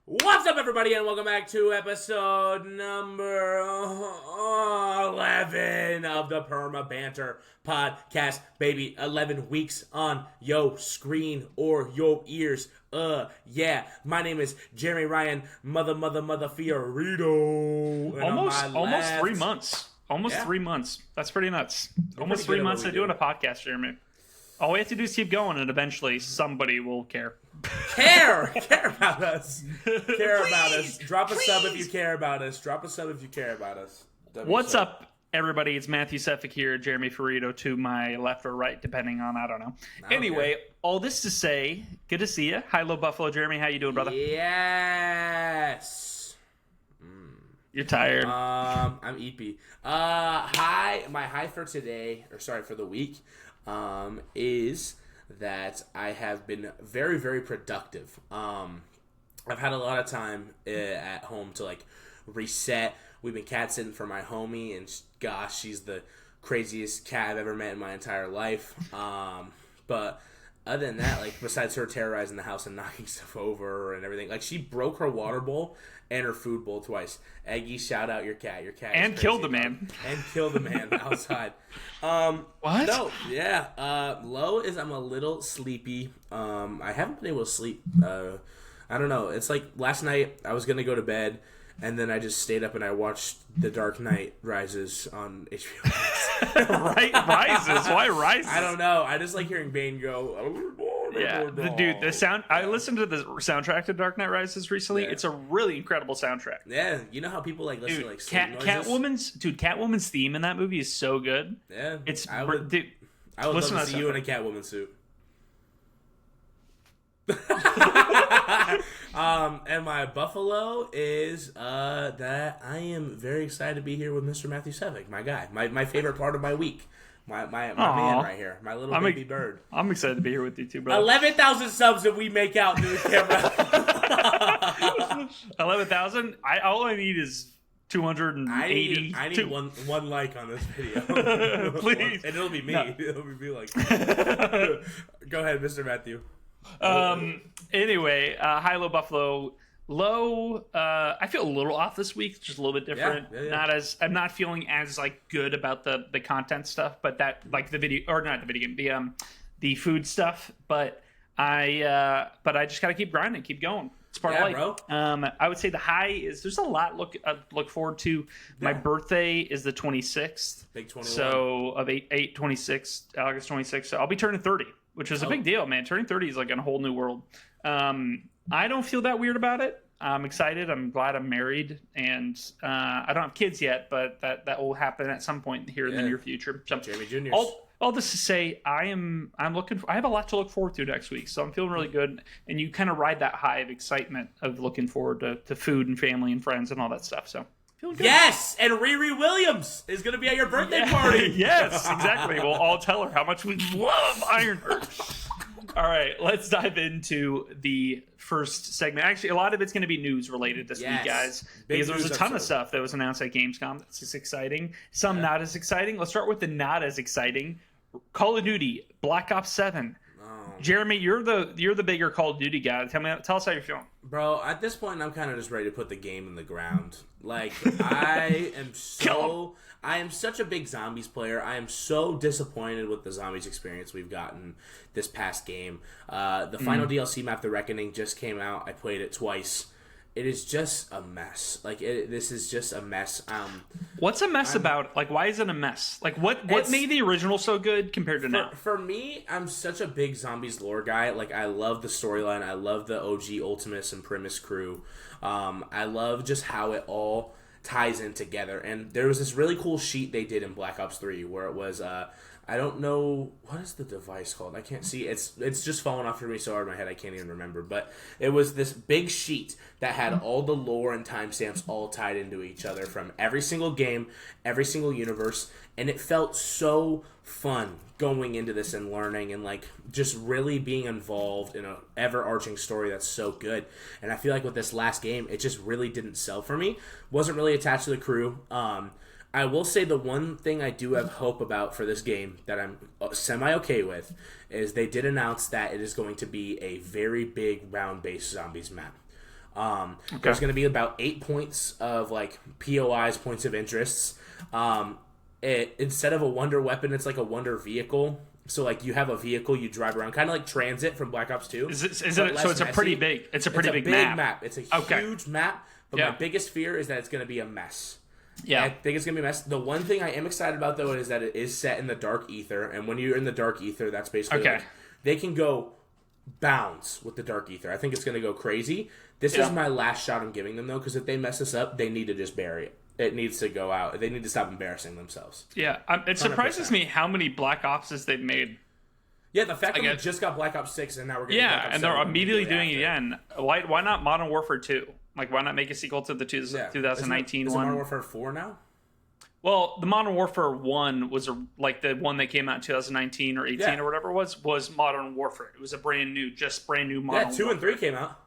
What's up, everybody, and welcome back to episode number 11 of the Perma Banter podcast, baby. 11 weeks on yo screen or yo ears. Yeah. My name is Jeremy Ryan, mother Fiorito. Almost 3 months. Almost 3 months. That's pretty nuts. Almost 3 months of doing a podcast, Jeremy. All we have to do is keep going, and eventually somebody will care. Care about us. Care about us. Drop a sub if you care about us. Drop a sub if you care about us. What's up, everybody? It's Matthew Sefik here, Jeremy Ferrito to my left or right, depending on, I don't know. Anyway, all this to say, good to see you. Hi, Low Buffalo. Jeremy, how you doing, brother? Yes. You're tired. I'm EP. My high for today, for the week, is that I have been very, very productive. I've had a lot of time at home to reset. We've been cat sitting for my homie, and gosh, she's the craziest cat I've ever met in my entire life. But other than that, besides her terrorizing the house and knocking stuff over and everything, she broke her water bowl and her food bowl twice. Eggy, shout out your cat. Your cat and killed the man. And killed the man outside. What? No, yeah. Low is I'm a little sleepy. I haven't been able to sleep. I don't know. It's last night I was gonna go to bed, and then I just stayed up and I watched The Dark Knight Rises on HBO. Rises? Why Rises? I don't know. I just like hearing Bane go. Yeah, the sound. I listened to the soundtrack to Dark Knight Rises recently. Yeah. It's a really incredible soundtrack. Yeah, you know how people listen to sleep noises? Catwoman's theme in that movie is so good. Yeah, I would love to see you in a Catwoman suit. And my buffalo is that I am very excited to be here with Mr. Matthew Sefik, my guy, my favorite part of my week. My man right here. My little baby bird. I'm excited to be here with you too, bro. 11,000 subs if we make out through the camera. 11,000? All I need is 280. I need one like on this video. Please. And it'll be me. No. It'll be me Go ahead, Mr. Matthew. Anyway, hi, Low Buffalo. Low, I feel a little off this week, just a little bit different. Yeah. I'm not feeling as good about the content stuff, but that the video, or not the video game, the food stuff. But I just gotta keep grinding, keep going. It's part of life, bro. I would say the high is there's a lot look forward to. Yeah. My birthday is the 26th, big 21. So of 8/26, August 26th. So I'll be turning 30, which is a big deal, man. Turning 30 is in a whole new world. I don't feel that weird about it. I'm excited. I'm glad I'm married, and I don't have kids yet, but that will happen at some point here in the near future. So, Jamie Jr. All this to say, I have a lot to look forward to next week, so I'm feeling really good. And you kind of ride that high of excitement of looking forward to food and family and friends and all that stuff. So feeling good. Yes, and Riri Williams is going to be at your birthday party. Yes, exactly. We'll all tell her how much we love Ironheart. All right, let's dive into the first segment. Actually, a lot of it's going to be news related this week, guys, because there was a ton of stuff that was announced at Gamescom. That's just exciting. Some not as exciting. Let's start with the not as exciting. Call of Duty Black Ops 7. Jeremy, you're the bigger Call of Duty guy. Tell us how you're feeling. Bro, at this point, I'm kind of just ready to put the game in the ground. I am such a big zombies player. I am so disappointed with the zombies experience we've gotten this past game. The final DLC map, The Reckoning, just came out. I played it twice. It is just a mess. This is just a mess. What's a mess about? Why is it a mess? What made the original so good compared to now? For me, I'm such a big zombies lore guy. I love the storyline. I love the OG Ultimus and Primus crew. I love just how it all ties in together. And there was this really cool sheet they did in Black Ops 3 where it was I don't know, what is the device called? I can't see. It's just falling off for me so hard in my head I can't even remember. But it was this big sheet that had all the lore and timestamps all tied into each other from every single game, every single universe, and it felt so fun going into this and learning and just really being involved in a ever-arching story that's so good. And I feel with this last game, it just really didn't sell for me. Wasn't really attached to the crew. I will say the one thing I do have hope about for this game that I'm semi-okay with is they did announce that it is going to be a very big round-based zombies map. There's going to be about 8 points of like POIs, points of interests. Instead of a wonder weapon, it's like a wonder vehicle. So like you have a vehicle, you drive around, kind of like Transit from Black Ops 2. So it's a pretty big. It's a pretty big map. It's a huge map. But my biggest fear is that it's going to be a mess. Yeah, I think it's going to be a mess. The one thing I am excited about, though, is that it is set in the Dark Ether. And when you're in the Dark Ether, that's basically like, they can go bounds with the Dark Ether. I think it's going to go crazy. This is my last shot I'm giving them, though, because if they mess this up, they need to just bury it. It needs to go out. They need to stop embarrassing themselves. Yeah, it surprises 100%. Me how many Black Opses they've made. Yeah, the fact that we just got Black Ops 6 and now we're getting Black Ops 7. And they're immediately doing it again. Why not Modern Warfare 2? Like, why not make a sequel to the 2019 is one? Is Modern Warfare 4 now? Well, the Modern Warfare 1 was like the one that came out in 2019 or 18 or whatever it was Modern Warfare. It was a brand new Modern Warfare. 2 and 3 came out.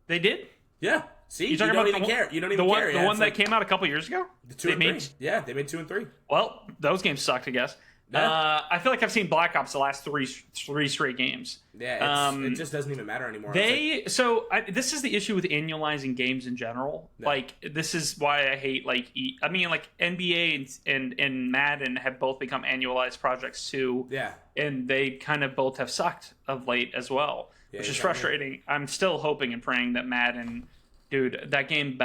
They did? Yeah. See, you don't even care. You don't even care. The one that came out a couple years ago? The 2 and 3. Yeah, they made 2 and 3. Well, those games sucked, I guess. Yeah. I feel like I've seen Black Ops the last three straight games. Yeah, it just doesn't even matter anymore. This is the issue with annualizing games in general. Yeah. Like, this is why I hate like NBA and Madden have both become annualized projects too. Yeah, and they kind of both have sucked of late as well, which is frustrating. I'm still hoping and praying that Madden. Dude, that game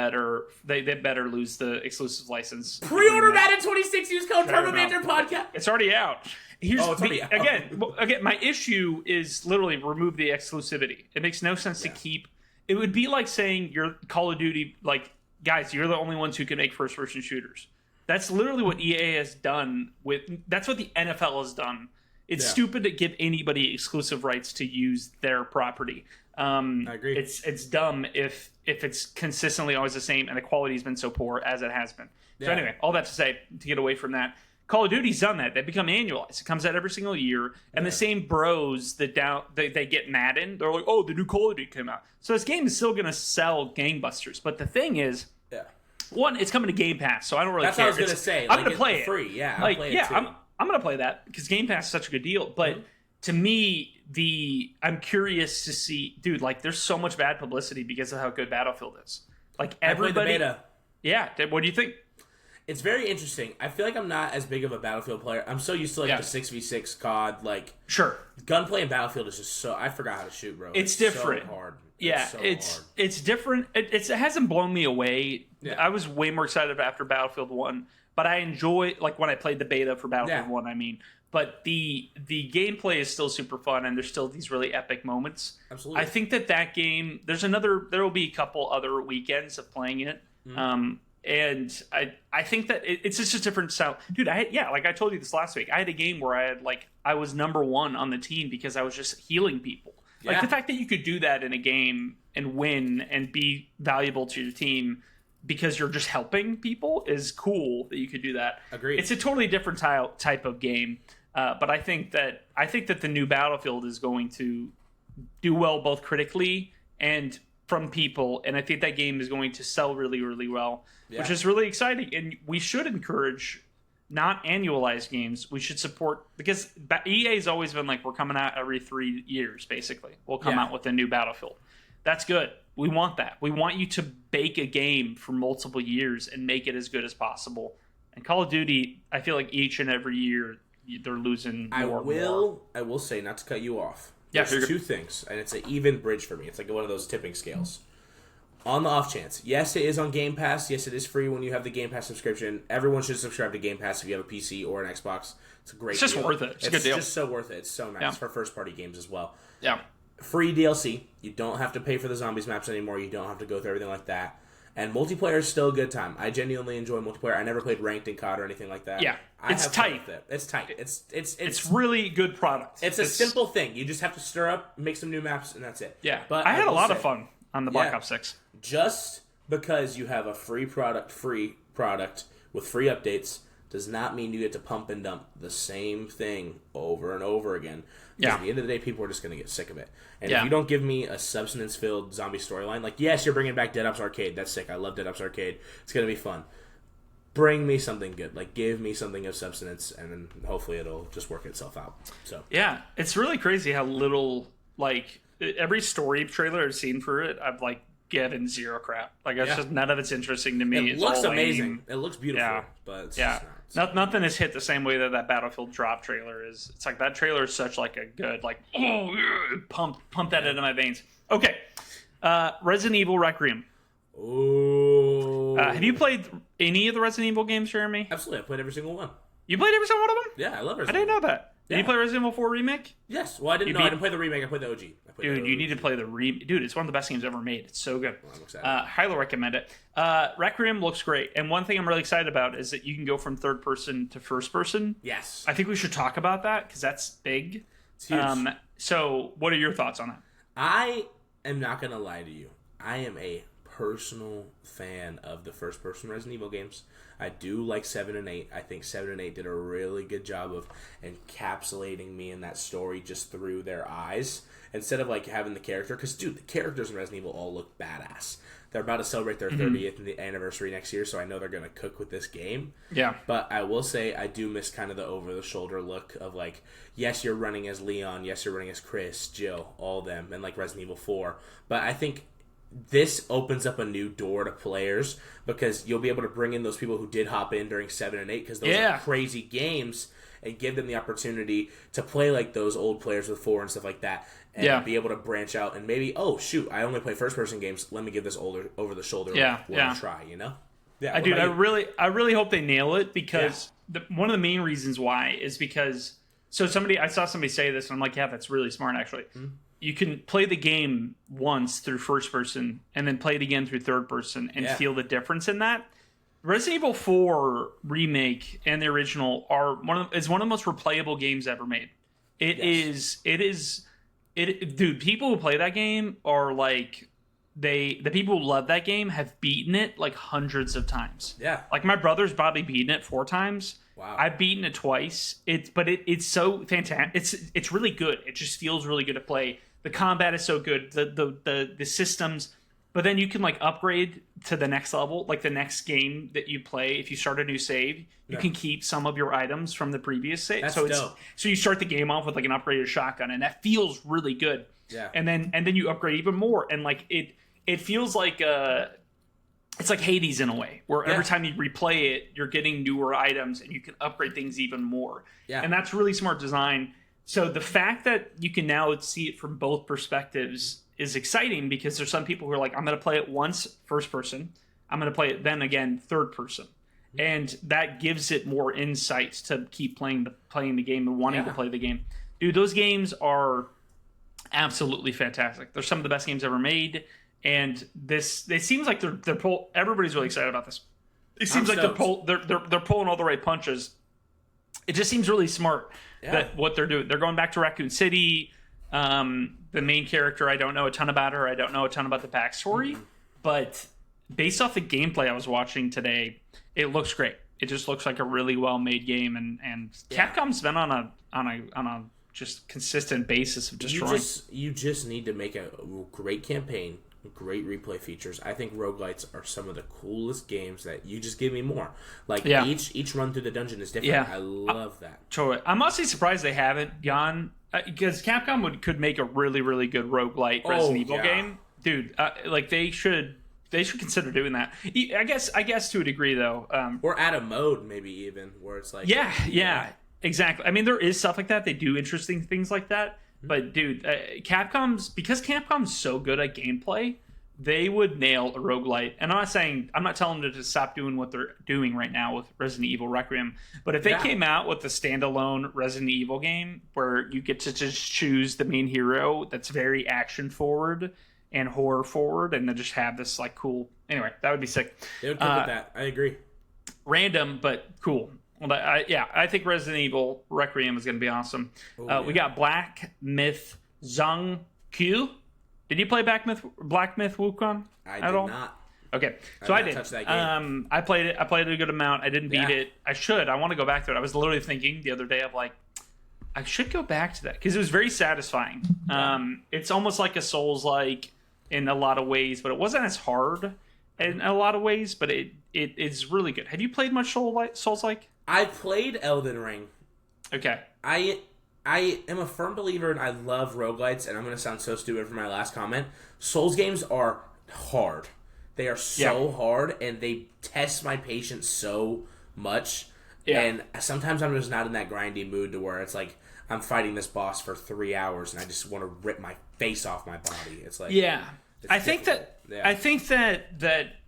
they better lose the exclusive license. Pre-order Madden 26, use code PERMABANTERPOD. It's already out. Again, my issue is literally remove the exclusivity. It makes no sense to keep. It would be like saying you're Call of Duty, like, guys, you're the only ones who can make first-person shooters. That's literally what EA has done that's what the NFL has done. It's stupid to give anybody exclusive rights to use their property. I agree. It's dumb if it's consistently always the same and the quality's been so poor as it has been. So anyway, all that to say, to get away from that, Call of Duty's done that. They become annualized. It comes out every single year, and the same bros that they get Madden, they're like, oh, the new Call of Duty came out. So this game is still going to sell gangbusters. But the thing is, one, it's coming to Game Pass, so I don't really care. That's what I was going to say. I'm going to play it. Free, yeah. I'm going to play that because Game Pass is such a good deal. But to me, I'm curious to see, dude, like, there's so much bad publicity because of how good Battlefield is. Like, everybody. I played the beta. Yeah. What do you think? It's very interesting. I feel like I'm not as big of a Battlefield player. I'm so used to like the 6v6 COD, like gunplay in Battlefield is just so. I forgot how to shoot, bro. It's different. So hard. It's different. It hasn't blown me away. Yeah. I was way more excited after Battlefield 1, but I enjoy like when I played the beta for Battlefield 1. I mean, but the gameplay is still super fun, and there's still these really epic moments. Absolutely. I think that game. There will be a couple other weekends of playing it. And I think that it's just a different style. Dude, like I told you this last week, I had a game where I was number 1 on the team because I was just healing people. Yeah. Like the fact that you could do that in a game and win and be valuable to your team because you're just helping people is cool that you could do that. Agreed. It's a totally different type of game. But I think that the new Battlefield is going to do well both critically and from people, and I think that game is going to sell really, really well, which is really exciting. And we should encourage not annualized games. We should support, because EA's always been like, we're coming out every 3 years, basically. We'll come out with a new Battlefield. That's good. We want that. We want you to bake a game for multiple years and make it as good as possible. And Call of Duty, I feel like each and every year they're losing more. I will say, not to cut you off, Yeah, there's two things, and it's an even bridge for me. It's like one of those tipping scales. On the off chance, yes, it is on Game Pass. Yes, it is free when you have the Game Pass subscription. Everyone should subscribe to Game Pass if you have a PC or an Xbox. It's a great deal. It's just worth it. It's a good deal. It's just so worth it. It's so nice for first-party games as well. Yeah. Free DLC. You don't have to pay for the zombies maps anymore. You don't have to go through everything like that. And multiplayer is still a good time. I genuinely enjoy multiplayer. I never played ranked in COD or anything like that. Yeah, it's tight. It's tight. It's really good product. It's a simple thing. You just have to stir up, make some new maps, and that's it. Yeah, but I had a lot of fun on the Black Ops 6. Just because you have a free product with free updates does not mean you get to pump and dump the same thing over and over again. Because at the end of the day, people are just going to get sick of it. And if you don't give me a substance-filled zombie storyline, like, yes, you're bringing back Dead Ops Arcade. That's sick. I love Dead Ops Arcade. It's going to be fun. Bring me something good. Like, give me something of substance, and then hopefully it'll just work itself out. So yeah, it's really crazy how little, like, every story trailer I've seen for it, I've, like, given zero crap. Like, it's just none of it's interesting to me. It looks all amazing. lame. It looks beautiful, but it's just not. Nothing is hit the same way that Battlefield drop trailer is. It's like that trailer is such like a good pump that into my veins. Okay, Resident Evil Requiem. Oh. Have you played any of the Resident Evil games, Jeremy? Absolutely, I played every single one. You played every single one of them? Yeah, I love Resident Evil. I didn't know that. Did you play Resident Evil 4 Remake? Yes. Well, I didn't play the remake. I played the OG. Dude, you need to play the Dude, it's one of the best games ever made. It's so good. Well, I'm excited. Highly recommend it. Requiem looks great. And one thing I'm really excited about is that you can go from third person to first person. Yes. I think we should talk about that because that's big. It's huge. So what are your thoughts on that? I am not going to lie to you. I am a personal fan of the first person Resident Evil games. I do like 7 and 8. I think 7 and 8 did a really good job of encapsulating me in that story just through their eyes instead of like having the character. Because, dude, the characters in Resident Evil all look badass. They're about to celebrate their 30th anniversary next year, so I know they're going to cook with this game. Yeah. But I will say I do miss kind of the over-the-shoulder look of like, yes, you're running as Leon, yes, you're running as Chris, Jill, all them, and like Resident Evil 4. But I think this opens up a new door to players because you'll be able to bring in those people who did hop in during 7 and 8 because those are crazy games and give them the opportunity to play like those old players with 4 and stuff like that and be able to branch out and maybe, oh, shoot, I only play first-person games. Let me give this older over-the-shoulder one a try, you know? Yeah, I really hope they nail it because one of the main reasons why is because I saw somebody say this and I'm like, yeah, that's really smart actually. Mm-hmm. You can play the game once through first person and then play it again through third person and feel the difference in that. Resident Evil 4 Remake and the original is one of the most replayable games ever made. Dude, people who play that game are like the people who love that game have beaten it like hundreds of times. Yeah. Like my brother's probably beaten it 4 times. Wow. I've beaten it twice. It's so fantastic. It's really good. It just feels really good to play. The combat is so good. The systems, but then you can like upgrade to the next level, like the next game that you play. If you start a new save, you can keep some of your items from the previous save. That's dope. So you start the game off with like an upgraded shotgun, and that feels really good. Yeah. And then you upgrade even more, and like it feels like it's like Hades in a way, where every time you replay it, you're getting newer items and you can upgrade things even more. Yeah. And that's really smart design. So the fact that you can now see it from both perspectives is exciting because there's some people who are like, I'm going to play it once first person. I'm going to play it then again third person. Mm-hmm. And that gives it more insights to keep playing the game and wanting to play the game. Dude, those games are absolutely fantastic. They're some of the best games ever made. And it seems like everybody's really excited about this. It seems like they're pulling all the right punches. It just seems really smart that what they're doing. They're going back to Raccoon City. The main character, I don't know a ton about her. I don't know a ton about the backstory. But based off the gameplay I was watching today, it looks great. It just looks like a really well made game. And Capcom's been on a just consistent basis of destroying. You just need to make a great campaign. Great replay features. I think roguelites are some of the coolest games that you just give me more. Like each run through the dungeon is different. Yeah. I love that. Totally. I'm honestly surprised they haven't gone because Capcom could make a really, really good roguelite Resident Evil game. Dude, like they should consider doing that. I guess to a degree though. Or add a mode maybe even where it's like exactly. I mean there is stuff like that. They do interesting things like that. But dude, because Capcom's so good at gameplay, they would nail a roguelite. And I'm not telling them to just stop doing what they're doing right now with Resident Evil Requiem. But if they came out with a standalone Resident Evil game where you get to just choose the main hero that's very action forward and horror forward, and then just have this like cool. Anyway, that would be sick. They would cook with that. I agree. Random, but cool. Well, I think Resident Evil Requiem is going to be awesome. We got Black Myth Zhang Q. Did you play Black Myth Wukong I did not. Okay, so I did. Touch that game. I played it. I played it a good amount. I didn't beat it. I should. I want to go back to it. I was literally thinking the other day of like, I should go back to that because it was very satisfying. It's almost like a Souls-like in a lot of ways, but it wasn't as hard in a lot of ways. But it's really good. Have you played much Souls-like? I played Elden Ring. Okay. I am a firm believer and I love roguelites, and I'm going to sound so stupid for my last comment. Souls games are hard. They are so hard, and they test my patience so much. Yeah. And sometimes I'm just not in that grindy mood to where it's like I'm fighting this boss for 3 hours, and I just want to rip my face off my body. It's like I think that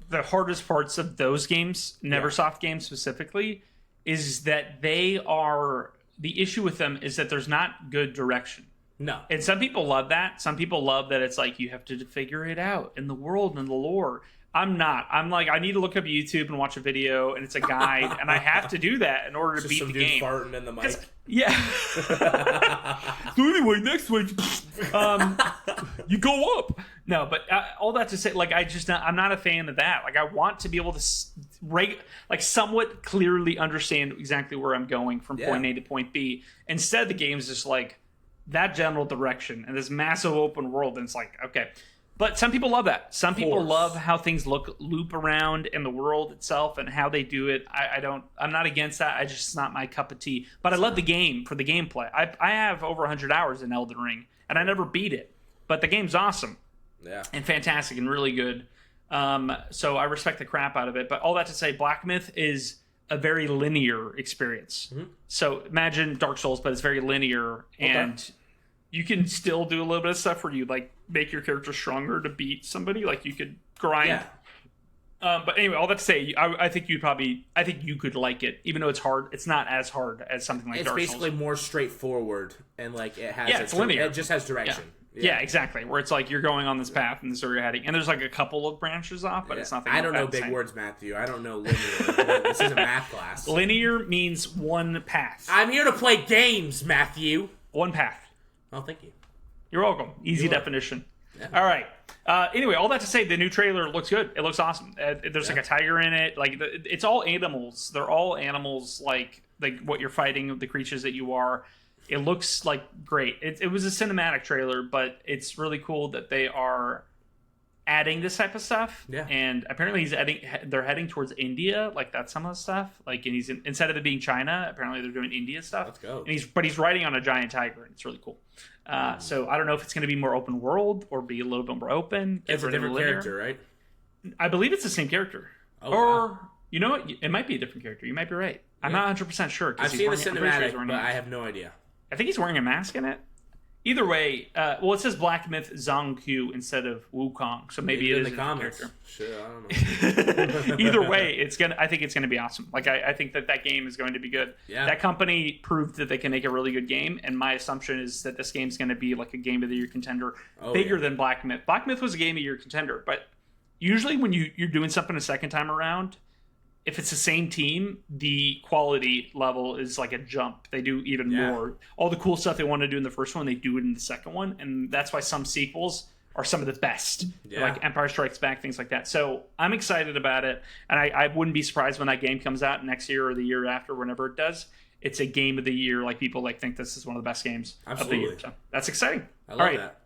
the hardest parts of those games, Neversoft games specifically, is that they are the issue with them is that there's not good direction. No. And some people love that. Some people love that it's like you have to figure it out in the world and the lore. I'm not. I'm like, I need to look up YouTube and watch a video, and it's a guide, and I have to do that in order to beat the game. Farting in the mic. Yeah. So anyway, next week, you go up. No, but all that to say, like, I'm not a fan of that. Like, I want to be able to somewhat clearly understand exactly where I'm going from point A to point B. Instead, the game's just like that general direction and this massive open world, and it's like, okay. But some people love that. Some people love how things loop around in the world itself and how they do it. I'm not against that. It's not my cup of tea. But I love the game for the gameplay. I have over 100 hours in Elden Ring, and I never beat it. But the game's awesome. Yeah. And fantastic and really good. So I respect the crap out of it. But all that to say, Black Myth is a very linear experience. Mm-hmm. So imagine Dark Souls, but it's very linear. Okay. And you can still do a little bit of stuff where you like make your character stronger to beat somebody. Like you could grind. Yeah. But anyway, all that to say, I think you could like it, even though it's hard. It's not as hard as something like Dark Souls. It's basically more straightforward, and like it has. Yeah, it's linear. It just has direction. Yeah, exactly. Where it's like you're going on this path and this is where you're heading, and there's like a couple of branches off, but it's nothing. I don't know big words, Matthew. I don't know linear. This is a math class. Linear means one path. I'm here to play games, Matthew. One path. Oh, thank you. You're welcome. Easy definition. Yeah. All right. Anyway, all that to say, the new trailer looks good. It looks awesome. There's like a tiger in it. Like it's all animals. They're all animals. Like what you're fighting, the creatures that you are. It looks like great. It was a cinematic trailer, but it's really cool that they are adding this type of stuff. Yeah. And apparently they're heading towards India. Like that's some of the stuff. Like, and instead of it being China, apparently they're doing India stuff. Let's go. And he's riding on a giant tiger, and it's really cool. So I don't know if it's going to be more open world or be a little bit more open. It's a different character, right? I believe it's the same character. Oh, or wow. You know what? It might be a different character. You might be right. I'm not 100% sure. I've seen the cinematic, but I have no idea. I think he's wearing a mask in it. Either way, it says Black Myth Zhongku instead of Wukong, so maybe it is a different character. Shit, I don't know. Either way, I think it's gonna be awesome. Like I think that game is going to be good. Yeah. That company proved that they can make a really good game, and my assumption is that this game's gonna be like a Game of the Year contender, bigger than Black Myth. Black Myth was a Game of the Year contender, but usually when you're doing something a second time around, if it's the same team, the quality level is like a jump. They do even more. All the cool stuff they want to do in the first one, they do it in the second one. And that's why some sequels are some of the best. Yeah. Like Empire Strikes Back, things like that. So I'm excited about it. And I wouldn't be surprised when that game comes out next year or the year after, whenever it does. It's a Game of the Year. Like people think this is one of the best games of the year. So that's exciting. I love that.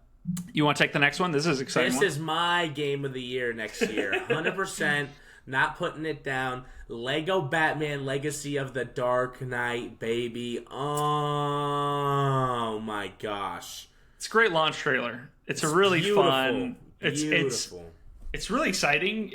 You want to take the next one? This is exciting. This is my Game of the Year next year. 100%. Not putting it down. Lego Batman Legacy of the Dark Knight, baby. Oh my gosh. It's a great launch trailer. It's a really beautiful. Fun. Beautiful. It's really exciting.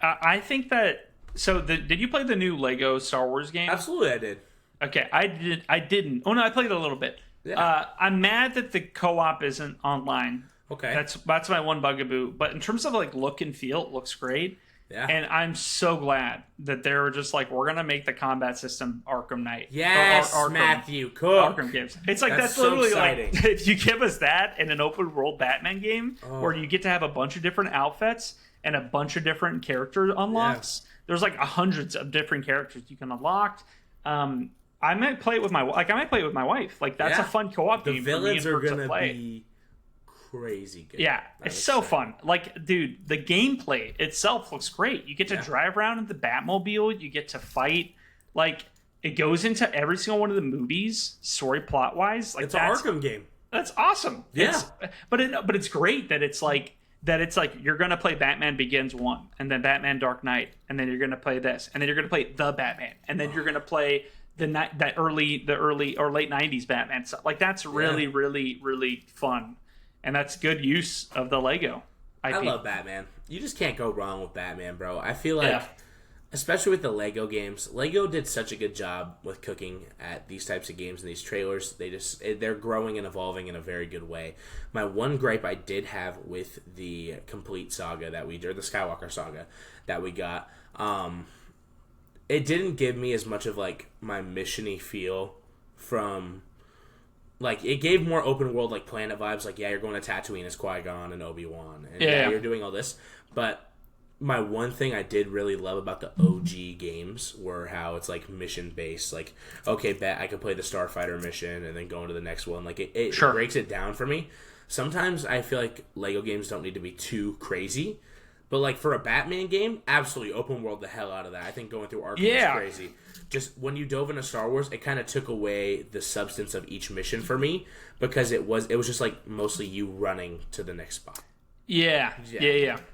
I think that did you play the new Lego Star Wars game? Absolutely I did. Okay, I didn't. Oh no, I played a little bit. Yeah. I'm mad that the co-op isn't online. Okay. That's my one bugaboo. But in terms of like look and feel, it looks great. Yeah. And I'm so glad that they were just like, we're gonna make the combat system Arkham Knight. Yes, Matthew Cook. Arkham games. It's like that's literally so like if you give us that in an open world Batman game where you get to have a bunch of different outfits and a bunch of different character unlocks. Yeah. There's like hundreds of different characters you can unlock. I might play it with my wife. Like that's a fun co-op game. The villains are gonna be crazy good. Yeah, it's so fun. Like, dude, the gameplay itself looks great. You get to drive around in the Batmobile. You get to fight. Like, it goes into every single one of the movies, story plot wise. Like, it's an Arkham game. That's awesome. Yeah, but it's great that it's like you're gonna play Batman Begins 1, and then Batman Dark Knight, and then you're gonna play this, and then you're gonna play the Batman, and then you're gonna play the early or late 90s Batman stuff. Like, that's really, really, really fun. And that's good use of the Lego IP. I love Batman. you just can't go wrong with Batman, bro. I feel like, especially with the Lego games, Lego did such a good job with cooking at these types of games and these trailers. They're growing and evolving in a very good way. My one gripe I did have with the complete saga or the Skywalker saga that we got, it didn't give me as much of like my mission-y feel from, like, it gave more open world, like planet vibes. Like, yeah, you're going to Tatooine as Qui-Gon and Obi-Wan, and you're doing all this, but my one thing I did really love about the OG games were how it's like mission based. Like, okay, bet I could play the Starfighter mission and then go into the next one. Like, it breaks it down for me. Sometimes I feel like Lego games don't need to be too crazy, but like for a Batman game, absolutely open world the hell out of that. I think going through Arkham is crazy. Just when you dove into Star Wars, it kind of took away the substance of each mission for me, because it was just like mostly you running to the next spot. Yeah.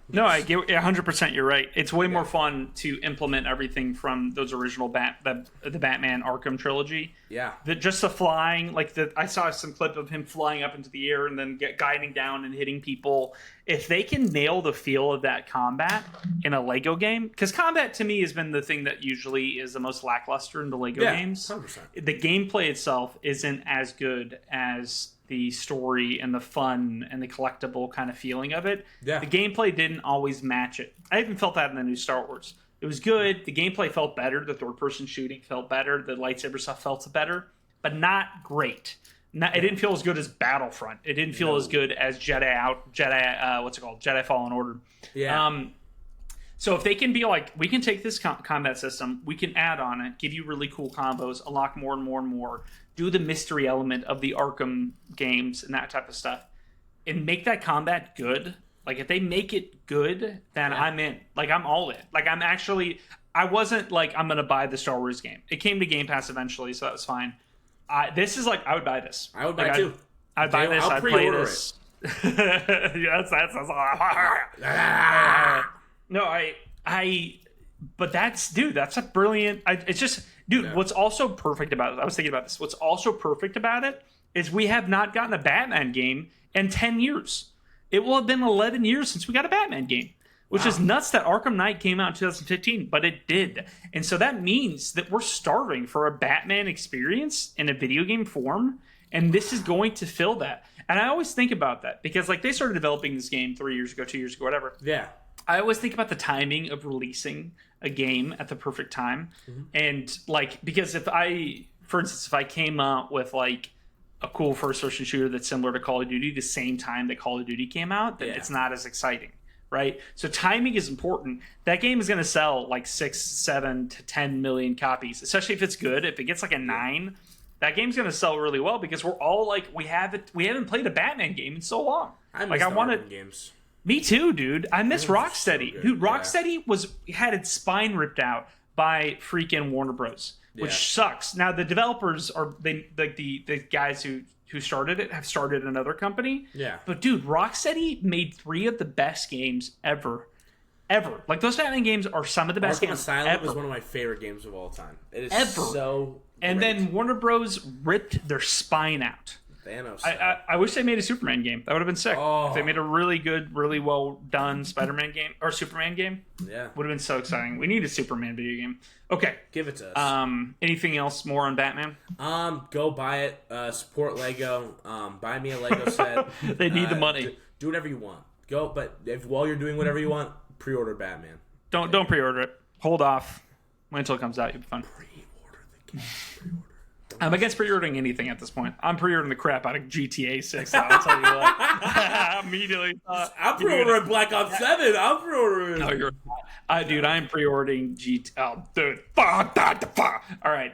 No, I get 100%. You're right. It's way more fun to implement everything from those original the Batman Arkham trilogy. Yeah. Just the flying, like I saw some clip of him flying up into the air and then guiding down and hitting people. If they can nail the feel of that combat in a Lego game, because combat to me has been the thing that usually is the most lackluster in the Lego games. 100%. The gameplay itself isn't as good as the story and the fun and the collectible kind of feeling of it. Yeah. The gameplay didn't always match it. I even felt that in the new Star Wars. It was good. The gameplay felt better. The third-person shooting felt better. The lightsaber stuff felt better, but not great. It didn't feel as good as Battlefront. It didn't feel as good as Jedi Fallen Order. Yeah. So if they can be like, we can take this combat system, we can add on it, give you really cool combos, unlock more and more and more, do the mystery element of the Arkham games and that type of stuff, and make that combat good. Like, if they make it good, then I'm in. Like, I'm all in. Like, I wasn't like, I'm going to buy the Star Wars game. It came to Game Pass eventually, so that was fine. This is like, I would buy this. I would buy it too. I'd buy this. I'd play this. Yes, that's but that's a brilliant. What's also perfect about it, I was thinking about this. What's also perfect about it is we have not gotten a Batman game in 10 years. It will have been 11 years since we got a Batman game, which is nuts that Arkham Knight came out in 2015, but it did. And so that means that we're starving for a Batman experience in a video game form, and this is going to fill that. And I always think about that because, like, they started developing this game 3 years ago, 2 years ago, whatever. Yeah. I always think about the timing of releasing a game at the perfect time. Mm-hmm. And, like, because if I came out with, like, a cool first-person shooter that's similar to Call of Duty the same time that Call of Duty came out, then it's not as exciting, right? So timing is important. That game is going to sell, like, 6, 7 to 10 million copies, especially if it's good. If it gets, like, a 9, that game's going to sell really well because we're all, like, we haven't played a Batman game in so long. I wanted games. Me too, dude. I miss Rocksteady. So dude, Rocksteady had its spine ripped out by freaking Warner Bros., which sucks. Now the developers the guys who started it have started another company. Yeah. But dude, Rocksteady made 3 of the best games ever. Like, those Batman games are some of the best games Asylum ever. is one of my favorite games of all time. It is so great. And then Warner Bros. Ripped their spine out. Thanos. I wish they made a Superman game. That would have been sick. Oh. If they made a really good, really well done Spider-Man game or Superman game, would have been so exciting. We need a Superman video game. Okay, give it to us. Anything else more on Batman? Go buy it. Support Lego. Buy me a Lego set. They need the money. Do whatever you want. But while you're doing whatever you want, pre-order Batman. Don't pre-order it. Hold off. Wait until it comes out. You'll be fun. Pre-order the game. Pre-order. I'm against pre-ordering anything at this point. I'm pre-ordering the crap out of GTA 6. I'll tell you what. Immediately. I'm pre-ordering Black Ops 7. I'm pre-ordering. No, you're not. Dude, I'm pre-ordering GTA. Oh, dude. All right.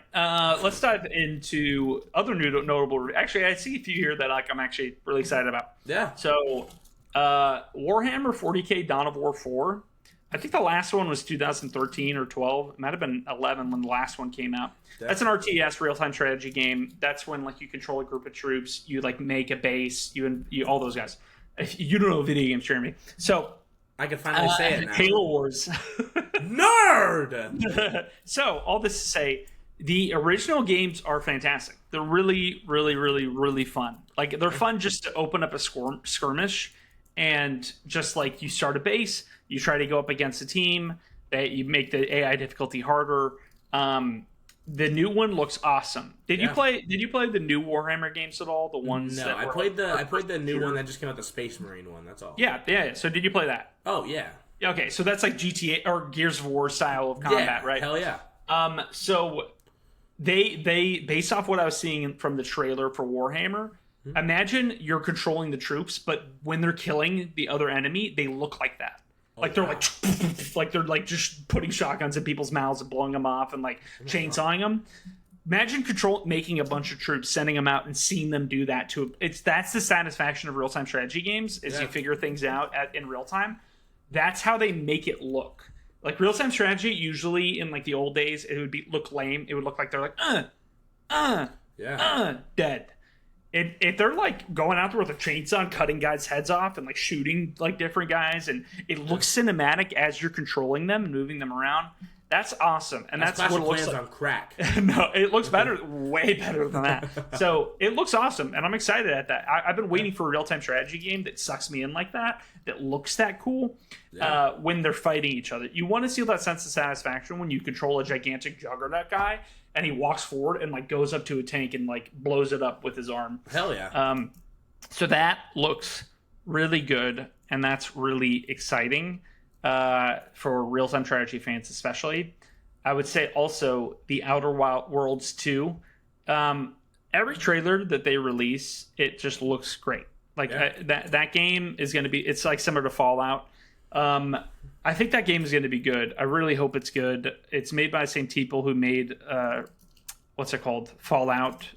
Let's dive into other notable. Actually, I see a few here that I'm actually really excited about. Yeah. So, Warhammer 40K Dawn of War 4. I think the last one was 2013 or 12. It might have been 11 when the last one came out. That's an RTS real-time strategy game. That's when, like, you control a group of troops, you, like, make a base, you all those guys. If you don't know video games, Jeremy. So I can finally say it now. Halo Wars. Nerd. So all this to say, the original games are fantastic. They're really, really, really, really fun. Like, they're fun just to open up a skirmish and just, like, you start a base. You try to go up against a team that you make the AI difficulty harder. The new one looks awesome. Did you play the new Warhammer games at all? The ones No, that I played the new one that just came out, the Space Marine one. That's all. Yeah. So did you play that? Oh yeah. Okay, so that's like GTA or Gears of War style of combat, right? Hell yeah. So they based off what I was seeing from the trailer for Warhammer, imagine you're controlling the troops, but when they're killing the other enemy, they look like that. Like they're like they're like just putting shotguns in people's mouths and blowing them off and like chainsawing them. Imagine making a bunch of troops, sending them out, and seeing them do that that's the satisfaction of real-time strategy games is you figure things out in real time. That's how they make it look. Like real-time strategy, usually in like the old days, it would look lame. It would look like they're like dead. If they're like going out there with a chainsaw and cutting guys' heads off and like shooting like different guys, and it looks cinematic as you're controlling them and moving them around, that's awesome. And that's what it looks like. On crack. No, it looks better, way better than that. So it looks awesome, and I'm excited at that. I've been waiting for a real-time strategy game that sucks me in like that looks that cool when they're fighting each other. You want to see that sense of satisfaction when you control a gigantic juggernaut guy and he walks forward and like goes up to a tank and like blows it up with his arm. Hell yeah. So that looks really good, and that's really exciting for real-time strategy fans especially. I would say also the Outer Worlds 2. Every trailer that they release, it just looks great. Like that game is going to be, it's like similar to Fallout. I think that game is going to be good. I really hope it's good. It's made by the same people who made what's it called? Fallout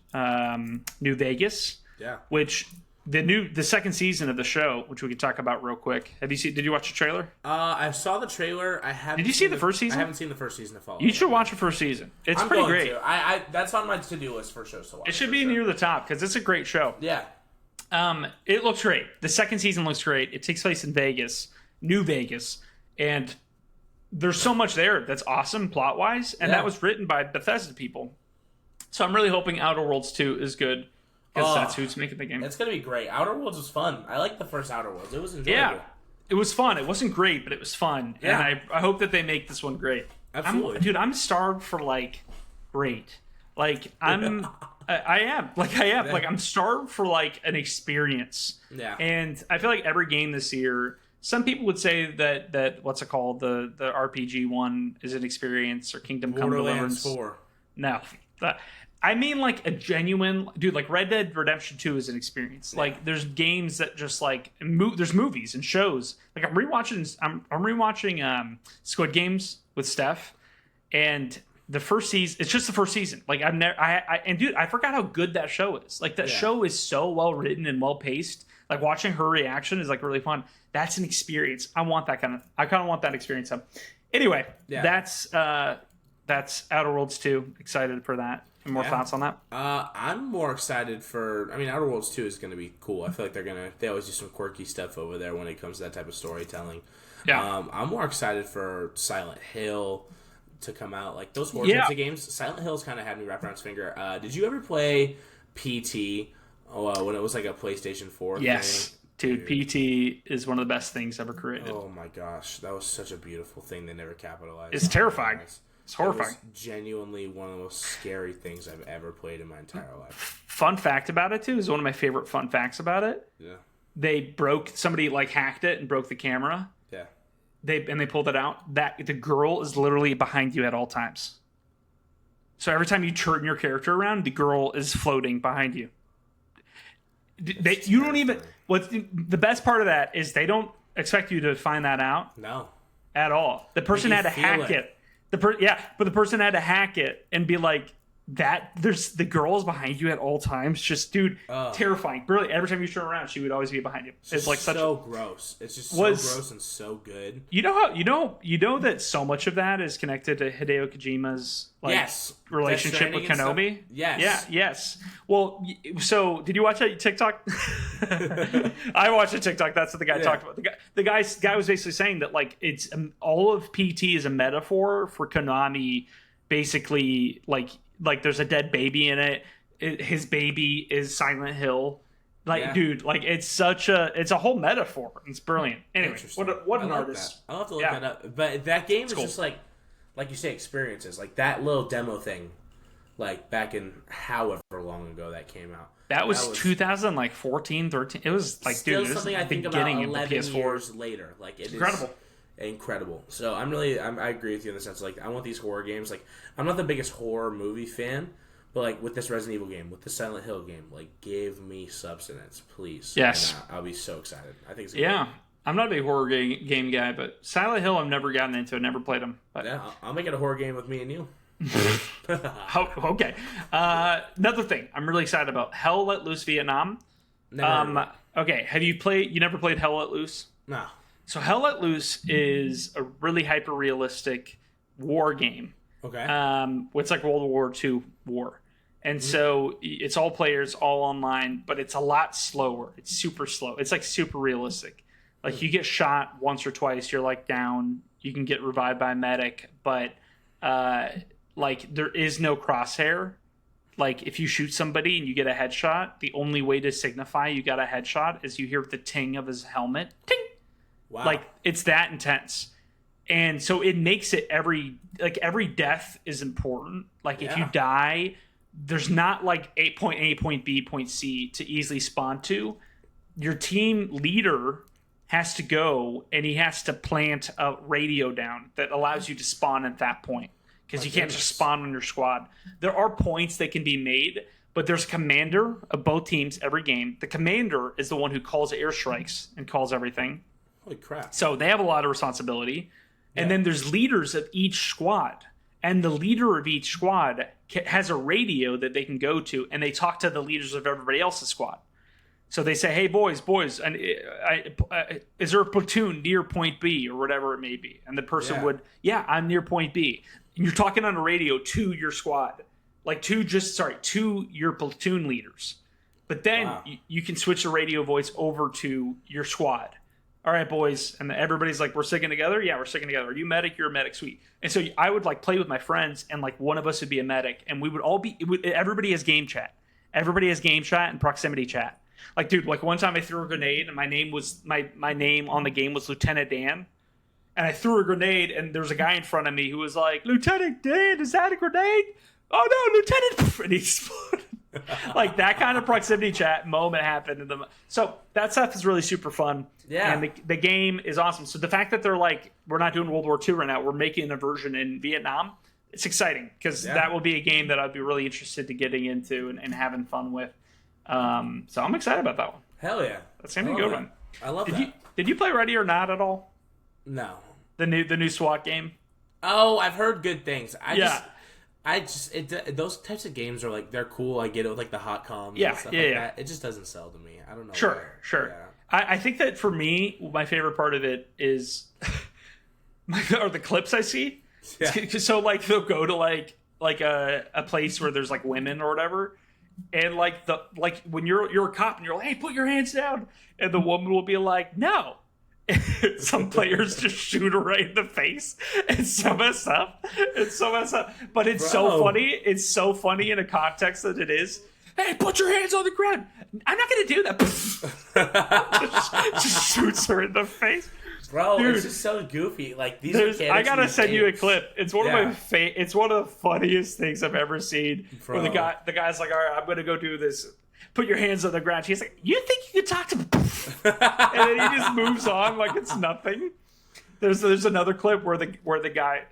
New Vegas. Yeah. Which the second season of the show, which we could talk about real quick. Did you watch the trailer? I saw the trailer. I haven't. Did you see the first season? I haven't seen the first season of Fallout. You should watch the first season. It's pretty great. I that's on my to-do list for shows to watch. It should be near the top because it's a great show. Yeah. It looks great. The second season looks great. It takes place in Vegas, New Vegas, and there's so much there that's awesome plot-wise, and that was written by Bethesda people. So I'm really hoping Outer Worlds 2 is good, because that's who's making the game. It's going to be great. Outer Worlds was fun. I liked the first Outer Worlds. It was enjoyable. Yeah, it was fun. It wasn't great, but it was fun. Yeah. And I hope that they make this one great. Absolutely. I'm starved for, like, great. Like, I am. Like, I'm starved for, like, an experience. Yeah. And I feel like every game this year, some people would say that what's it called? The RPG one is an experience, or Kingdom Come Deliverance. 4. No. I mean, like, a genuine... Dude, like, Red Dead Redemption 2 is an experience. Yeah. Like, there's games that just, like... there's movies and shows. Like, I'm rewatching Squid Games with Steph, and... The first season, it's just the first season. Like dude, I forgot how good that show is. Like that show is so well written and well paced. Like watching her reaction is like really fun. That's an experience. I kind of want that experience. Anyway, that's Outer Worlds 2. Excited for that. And more thoughts on that? I'm more excited for. I mean, Outer Worlds 2 is going to be cool. I feel like they always do some quirky stuff over there when it comes to that type of storytelling. Yeah. I'm more excited for Silent Hill to come out. Like those horror types of games, Silent Hill's kind of had me wrapped around its finger. Did you ever play PT when it was like a PlayStation 4 Yes. Dude, PT is one of the best things ever created. Oh my gosh, that was such a beautiful thing they never capitalized. It's terrifying. It's horrifying. It was genuinely one of the most scary things I've ever played in my entire life. Fun fact about it too is one of my favorite fun facts about it. Yeah. Somebody like hacked it and broke the camera. Yeah. They pulled it out. That the girl is literally behind you at all times. So every time you turn your character around, the girl is floating behind you. You don't even. The best part of that is they don't expect you to find that out. No. At all. The person had to hack it. But the person had to hack it and be like, that there's the girls behind you at all times. Just, dude, terrifying. Really, every time you turn around, she would always be behind you. It's like so gross. It's just so gross and so good. You know that so much of that is connected to Hideo Kojima's relationship with Kenobi. Yes. Well, so did you watch that TikTok? I watched a TikTok. That's what the guy talked about. The guy was basically saying that like it's all of PT is a metaphor for Konami. Basically, like there's a dead baby in it. His baby is Silent Hill, Like, dude, like it's a whole metaphor. It's brilliant. Anyway, what an artist. I'll have to look that up. But that game is just like you say, experiences. Like that little demo thing, like back in however long ago that came out. That was 2014, 13. It was like, still dude, something I think about 11 years later. Like it's incredible. So I agree with you in the sense like I want these horror games. Like I'm not the biggest horror movie fan, but like with this Resident Evil game, with the Silent Hill game, like give me substance, please. Yes, and, I'll be so excited. I think it's I'm not a big horror game guy, but Silent Hill I've never gotten into. I've never played them. But... Yeah, I'll make it a horror game with me and you. Okay. Another thing I'm really excited about: Hell Let Loose Vietnam. Okay, you never played Hell Let Loose? No. So Hell Let Loose is a really hyper realistic war game. Okay. It's like World War II war, and so it's all players, all online, but it's a lot slower. It's super slow. It's like super realistic. Like you get shot once or twice, you're like down. You can get revived by a medic, but like there is no crosshair. Like if you shoot somebody and you get a headshot, the only way to signify you got a headshot is you hear the ting of his helmet. Ting! Wow. Like it's that intense. And so it makes it every death is important. Like if you die, there's not like point A, point B, point C to easily spawn to. Your team leader has to go and he has to plant a radio down that allows you to spawn at that point. Because you can't just spawn on your squad. There are points that can be made, but there's a commander of both teams every game. The commander is the one who calls airstrikes and calls everything. Holy crap. So they have a lot of responsibility. Yeah. And then there's leaders of each squad. And the leader of each squad has a radio that they can go to, and they talk to the leaders of everybody else's squad. So they say, hey, boys, and is there a platoon near point B or whatever it may be? And the person would, I'm near point B. And you're talking on a radio to your squad, like to your platoon leaders. But then you can switch the radio voice over to your squad. All right, boys. And everybody's like, we're sticking together? Yeah, we're sticking together. Are you medic? You're a medic. Sweet. And so I would like play with my friends, and like one of us would be a medic, and we would all be, everybody has game chat. Everybody has game chat and proximity chat. Like, dude, like one time I threw a grenade, and my name on the game was Lieutenant Dan. And I threw a grenade, and there was a guy in front of me who was like, Lieutenant Dan, is that a grenade? Oh, no, Lieutenant. And he exploded. Like, that kind of proximity chat moment happened. So that stuff is really super fun. Yeah. And the game is awesome. So the fact that they're like, we're not doing World War II right now, we're making a version in Vietnam, it's exciting. Because that will be a game that I'd be really interested to getting into and having fun with. So I'm excited about that one. Hell yeah. That's going to be a good one. I love that. Did you play Ready or Not at all? No. The new SWAT game? Oh, I've heard good things. Those types of games are like, they're cool. I get it with like the hot comms and stuff like that. It just doesn't sell to me. I don't know. Sure. Yeah. I think that for me, my favorite part of it is are the clips I see. Yeah. So like they'll go to like a place where there's like women or whatever, and like when you're a cop and you're like, hey, put your hands down, and the woman will be like, no. Some players just shoot her right in the face. It's so messed up. But it's so funny. It's so funny in a context that it is. Hey, put your hands on the ground. I'm not going to do that. just shoots her in the face. Bro, dude, it's just so goofy. Like these I gotta send you a clip. It's one of my it's one of the funniest things I've ever seen. Bro. Where the guy's like, all right, I'm going to go do this. Put your hands on the ground. She's like, you think you can talk to me? And then he just moves on like it's nothing. There's another clip where the guy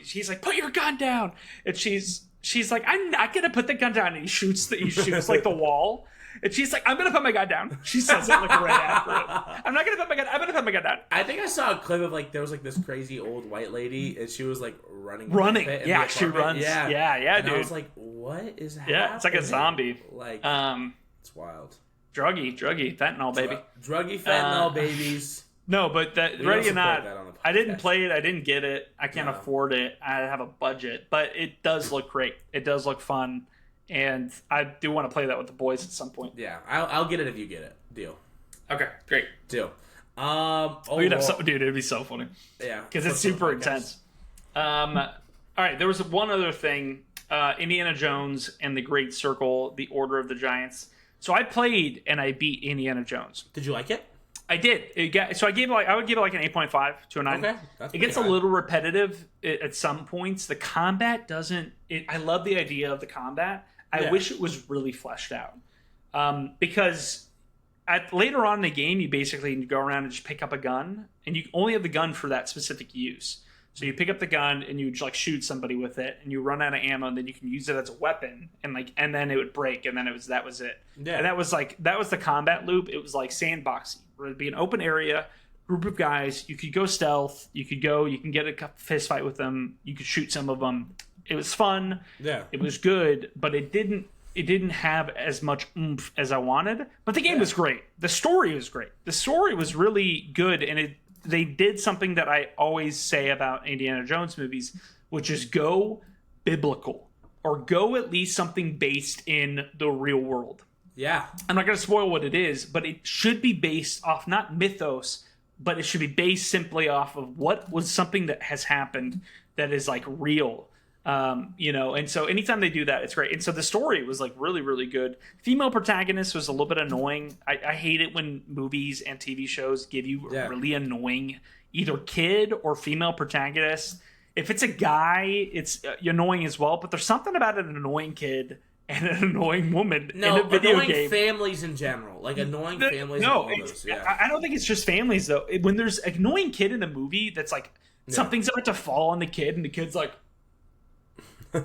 he's like, put your gun down, and she's like, I'm not gonna put the gun down, and he shoots like the wall, and she's like, I'm gonna put my gun down. She says it like right after it. I'm gonna put my gun down. I think I saw a clip of like there was like this crazy old white lady, and she was like running. Yeah, she runs. Yeah, dude. I was like, what is happening? Yeah, it's like a zombie. Like, it's wild. Druggy, fentanyl, baby. Druggy, fentanyl, babies. No, but that Ready or Not, I didn't play it. I didn't get it. I can't afford it. I have a budget, but it does look great. It does look fun, and I do want to play that with the boys at some point. Yeah, I'll get it if you get it. Deal. Okay, great. Deal. Dude, it'd be so funny. Yeah, because it's super intense. All right, there was one other thing. Indiana Jones and the Great Circle, The Order of the Giants. So I played and I beat Indiana Jones. Did you like it? I did. I would give it like an 8.5 to a 9. Okay, that's it gets high. a little repetitive at some points. The combat doesn't. I love the idea of the combat. I wish it was really fleshed out. Because later on in the game, you basically go around and just pick up a gun, and you only have the gun for that specific use. So you pick up the gun and you like shoot somebody with it, and you run out of ammo, and then you can use it as a weapon, and then it would break, and then that was it. Yeah. And that was the combat loop. It was like sandboxing, where it'd be an open area, group of guys. You could go stealth. You can get a fist fight with them. You could shoot some of them. It was fun. Yeah. It was good, but it didn't have as much oomph as I wanted. But the game was great. The story was great. The story was really good, and they did something that I always say about Indiana Jones movies, which is go biblical, or go at least something based in the real world. Yeah. I'm not going to spoil what it is, but it should be based off not mythos, but it should be based simply off of what was something that has happened that is like real. And so anytime they do that, it's great. And so the story was like really, really good. Female protagonist was a little bit annoying. I hate it when movies and TV shows give you a really annoying either kid or female protagonist. If it's a guy, it's annoying as well. But there's something about an annoying kid and an annoying woman in a video annoying game. Families in general, like annoying families. I don't think it's just families though. When there's an annoying kid in a movie that's like something's about to fall on the kid, and the kid's like. They're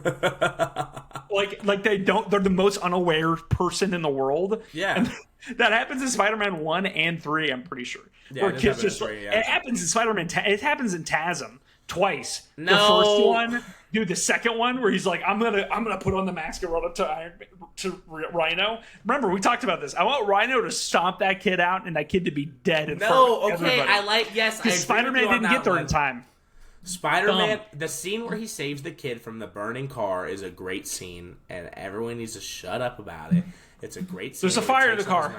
the most unaware person in the world. Yeah. And that happens in Spider-Man 1 and 3, I'm pretty sure. Yeah, where kids just it happens in Spider-Man it happens in TASM twice. No. The first one, dude, the second one where he's like, I'm gonna put on the mask and run up to Rhino. Remember, we talked about this. I want Rhino to stomp that kid out and that kid to be dead in front of everybody. Because Spider-Man didn't get there in time. Spider-Man, the scene where he saves the kid from the burning car is a great scene, and everyone needs to shut up about it. It's a great scene. There's a fire in the car.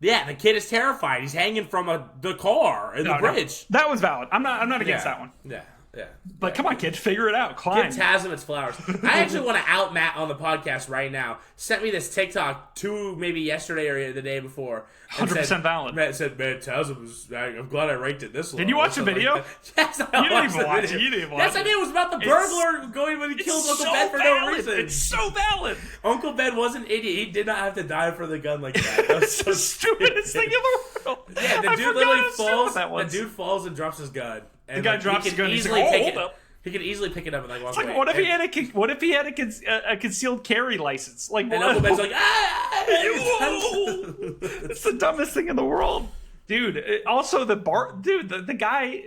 Yeah, the kid is terrified. He's hanging from the car in the bridge. No, that was valid. I'm not against that one. Yeah. Yeah. But come on, kid, figure it out. Climb. Give Tasm its flowers. I actually want to out Matt on the podcast right now. Sent me this TikTok maybe yesterday or the day before. 100% valid. Matt said, "Man, Tasm was. I'm glad I ranked it this low." Did you watch the video? Like yes, I didn't even watch it. You didn't watch it. Yes, I did. It was about the burglar going when he killed Uncle Ben for no reason. It's so valid. Uncle Ben was an idiot. He did not have to die for the gun like that. That was the stupidest thing in the world. Yeah, the dude literally falls. The dude falls and drops his gun. And the guy drops his gun. He's like, hold up. He could easily pick it up and like walk away. What if he had a concealed carry license? Like, and Uncle Ben's like, it's the dumbest thing in the world, dude. Also, the guy,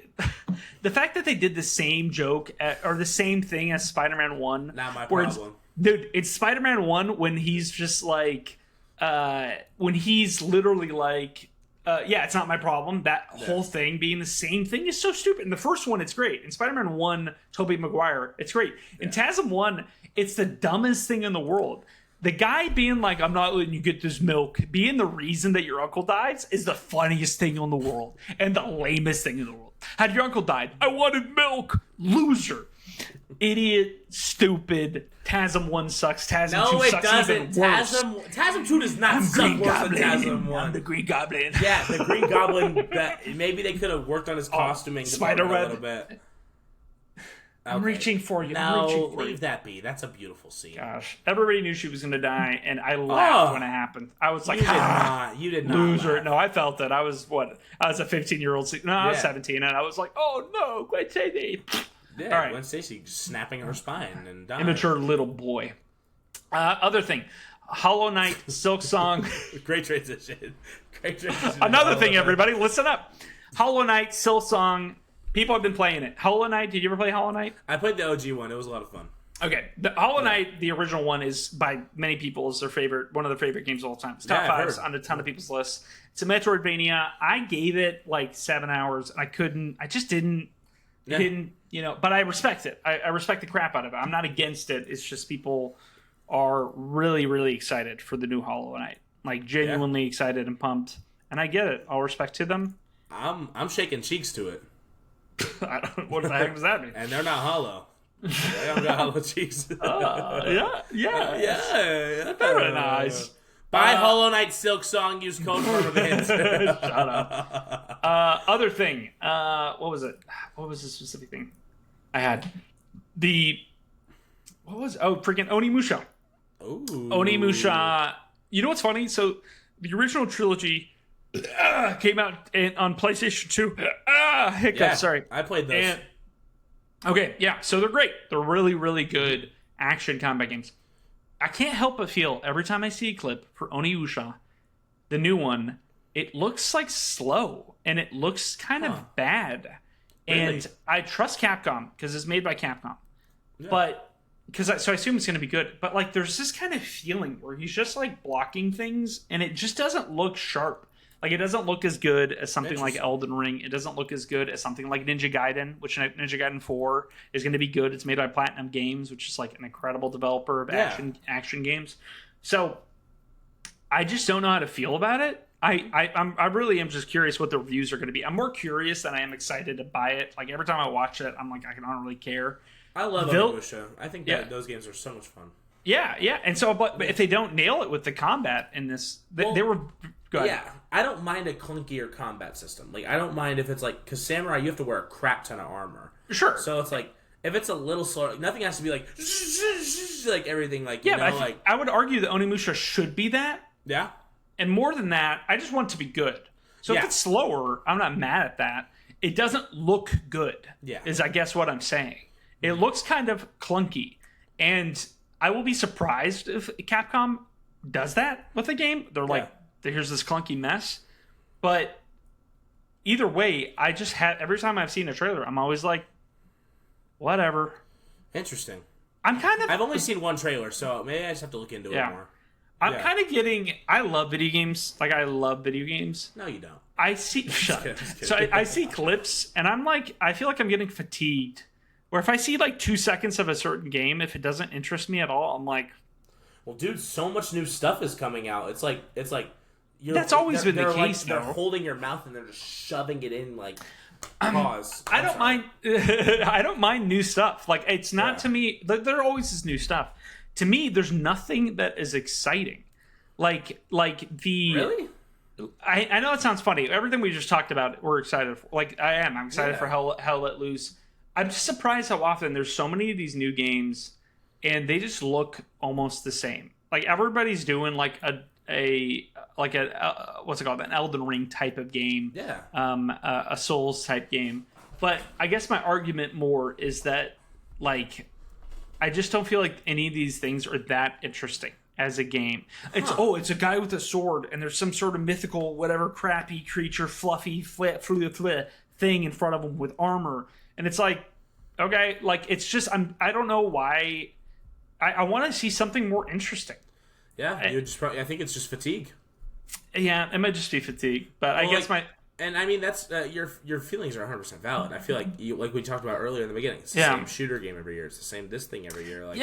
the fact that they did the same joke or the same thing as Spider-Man 1. Not my problem, dude. It's Spider-Man 1 when he's just like, when he's literally like. It's not my problem. That whole thing being the same thing is so stupid. In the first one, it's great. In Spider-Man 1, Tobey Maguire, it's great. In TASM 1, it's the dumbest thing in the world. The guy being like, I'm not letting you get this milk, being the reason that your uncle dies is the funniest thing in the world and the lamest thing in the world. How'd your uncle die? I wanted milk. Loser. Idiot, stupid. TASM 1 sucks. TASM 2 sucks even worse. TASM 2 does not suck worse than TASM 1. I'm the Green Goblin. Yeah, the Green Goblin. Maybe they could have worked on his costuming a little bit. I'm reaching for you. No, leave that be. That's a beautiful scene. Gosh, everybody knew she was going to die, and I laughed when it happened. I was like, you did not loser. Laugh. No, I felt it. I was I was a 15-year-old. No, I was 17, and I was like, oh no, Gwen Stacy. Yeah, all right. Gwen Stacy snapping her spine and dying. Immature little boy. Other thing, Hollow Knight, Silk Song. Great transition. Another thing, everybody, listen up. Hollow Knight, Silk Song. People have been playing it. Hollow Knight, did you ever play Hollow Knight? I played the OG one. It was a lot of fun. Okay. The Hollow Knight, the original one, is by many people is one of their favorite games of all time. It's top 5 on a ton of people's lists. It's a Metroidvania. I gave it like 7 hours. I just didn't, but I respect it. I respect the crap out of it. I'm not against it. It's just people are really, really excited for the new Hollow Knight. Like genuinely excited and pumped. And I get it. All respect to them. I'm shaking cheeks to it. What the heck does that mean? And they're not hollow. They don't got hollow cheeks. Yeah. Very nice. Buy Hollow Knight Silk Song. Use code PERMABANT. Shut up. Other thing. What was it? What was the specific thing? I had what was? Oh, freaking Onimusha. Ooh. Onimusha. You know what's funny? So the original trilogy came out on PlayStation 2. Hiccup. Yeah, sorry. I played those. Okay, yeah. So they're great. They're really, really good action combat games. I can't help but feel every time I see a clip for Onimusha, the new one, it looks like slow and it looks kind of bad. Really? And I trust Capcom because it's made by Capcom. Yeah. But so I assume it's going to be good. But like, there's this kind of feeling where he's just like blocking things, and it just doesn't look sharp. Like, it doesn't look as good as something like Elden Ring. It doesn't look as good as something like Ninja Gaiden, which Ninja Gaiden 4 is going to be good. It's made by Platinum Games, which is like an incredible developer of action games. So I just don't know how to feel about it. I really am just curious what the reviews are going to be. I'm more curious than I am excited to buy it. Like, every time I watch it, I'm like, I don't really care. I love Onimusha. I think that those games are so much fun. Yeah, yeah. And so, but if they don't nail it with the combat in this, they were... Yeah, I don't mind a clunkier combat system. Like, I don't mind if it's like, because Samurai, you have to wear a crap ton of armor. Sure. So it's like, if it's a little slower, nothing has to be like everything, like, yeah, but I would argue that Onimusha should be that. Yeah. And more than that, I just want it to be good. So if it's slower, I'm not mad at that. It doesn't look good, is I guess what I'm saying. It looks kind of clunky. And I will be surprised if Capcom does that with a game. They're like, here's this clunky mess. But either way, I just had every time I've seen a trailer, I'm always like, whatever. Interesting. I've only seen one trailer, so maybe I just have to look into it more. I'm kind of getting... I love video games. Like, I love video games. No, you don't. I see... Shut up. So I see clips, and I'm like... I feel like I'm getting fatigued. Where if I see, like, 2 seconds of a certain game, if it doesn't interest me at all, I'm like... Well, dude, so much new stuff is coming out. It's like... That's always been the case, though. They're holding your mouth and they're just shoving it in, like, pause. I don't mind. I don't mind new stuff. Like, it's not to me. There always is new stuff. To me, there's nothing that is exciting. Like the. Really? I know it sounds funny. Everything we just talked about, we're excited for. Like, I am. I'm excited for Hell Let Loose. I'm just surprised how often there's so many of these new games, and they just look almost the same. Like, everybody's doing like a what's it called, an Elden Ring type of game, a Souls type game. But I guess my argument more is that, like, I just don't feel like any of these things are that interesting as a game. It's a guy with a sword and there's some sort of mythical whatever crappy creature, fluffy thing in front of him with armor, and it's like, okay, like, it's just I don't know why. I want to see something more interesting. Yeah, I think it's just fatigue. Yeah, it might just be fatigue, but I guess and I mean, that's your feelings are 100% valid. I feel like like we talked about earlier in the beginning, it's the same shooter game every year. It's the same this thing every year. Like,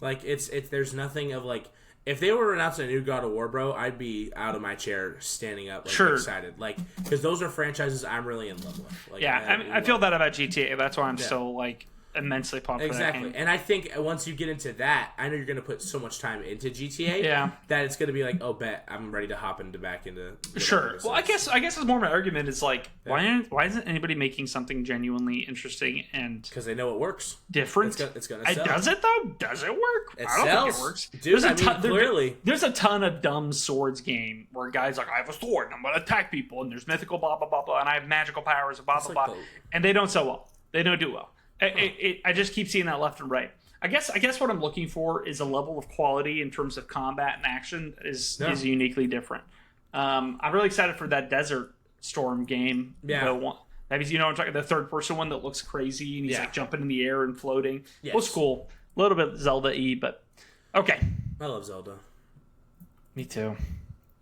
like it's there's nothing of like, if they were announcing a new God of War, bro, I'd be out of my chair standing up, like, excited, like, because those are franchises I'm really in love with. Like, I feel that about GTA. That's why I'm so like immensely popular. Exactly. And I think once you get into that, I know you're going to put so much time into GTA that it's going to be like, oh, bet I'm ready to hop back into. Sure. Well, I guess it's more my argument is like, why isn't anybody making something genuinely interesting and because they know it works different? It's going to sell. Does it though? Does it work? I don't sells. think it works. Dude, clearly there's a ton of dumb swords game where guys like, I have a sword and I'm going to attack people and there's mythical blah blah blah blah and I have magical powers and blah blah blah, and they don't sell well. They don't do well. I just keep seeing that left and right. I guess what I'm looking for is a level of quality in terms of combat and action is uniquely different. I'm really excited for that Desert Storm game. Yeah. That means, I'm talking the third person one that looks crazy and he's like jumping in the air and floating. Yes. Looks cool. A little bit Zelda-y, but okay. I love Zelda. Me too.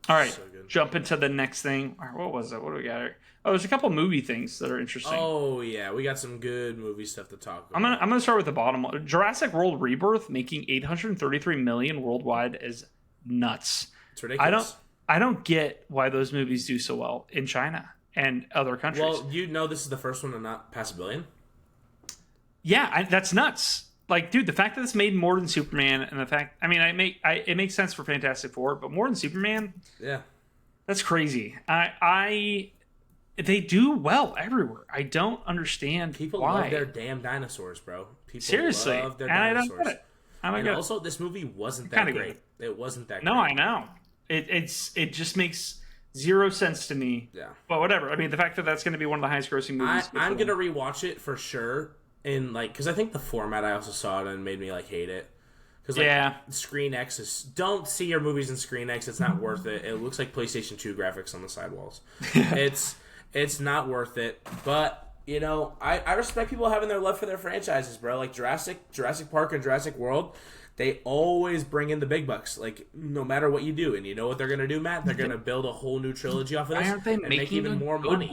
All right, so jump into the next thing. What was it? What do we got here? Oh, there's a couple movie things that are interesting. Oh, yeah. We got some good movie stuff to talk about. I'm gonna start with the bottom one. Jurassic World Rebirth making $833 million worldwide is nuts. It's ridiculous. I don't get why those movies do so well in China and other countries. Well, this is the first one to not pass $1 billion? Yeah, that's nuts. like, dude, the fact that it's made more than Superman, and the fact, I mean, it makes sense for Fantastic Four, but more than Superman, yeah, that's crazy. They do well everywhere. I don't understand people why. love their damn dinosaurs, bro. People Seriously, love their and dinosaurs. I don't get it. I don't get it. Also, this movie wasn't that great. It wasn't that great. No, I know. It just makes zero sense to me. Yeah. But whatever. I mean, the fact that that's going to be one of the highest grossing movies. I'm going to rewatch it for sure. Because I think the format, I also saw it and made me hate it. Because Screen X is, don't see your movies in Screen X. It's not worth it. It looks like PlayStation 2 graphics on the sidewalls. It's not worth it. But I respect people having their love for their franchises, bro. Like Jurassic Park and Jurassic World. They always bring in the big bucks, no matter what you do. And you know what they're going to do, Matt? They're going to build a whole new trilogy off of this and make even more money.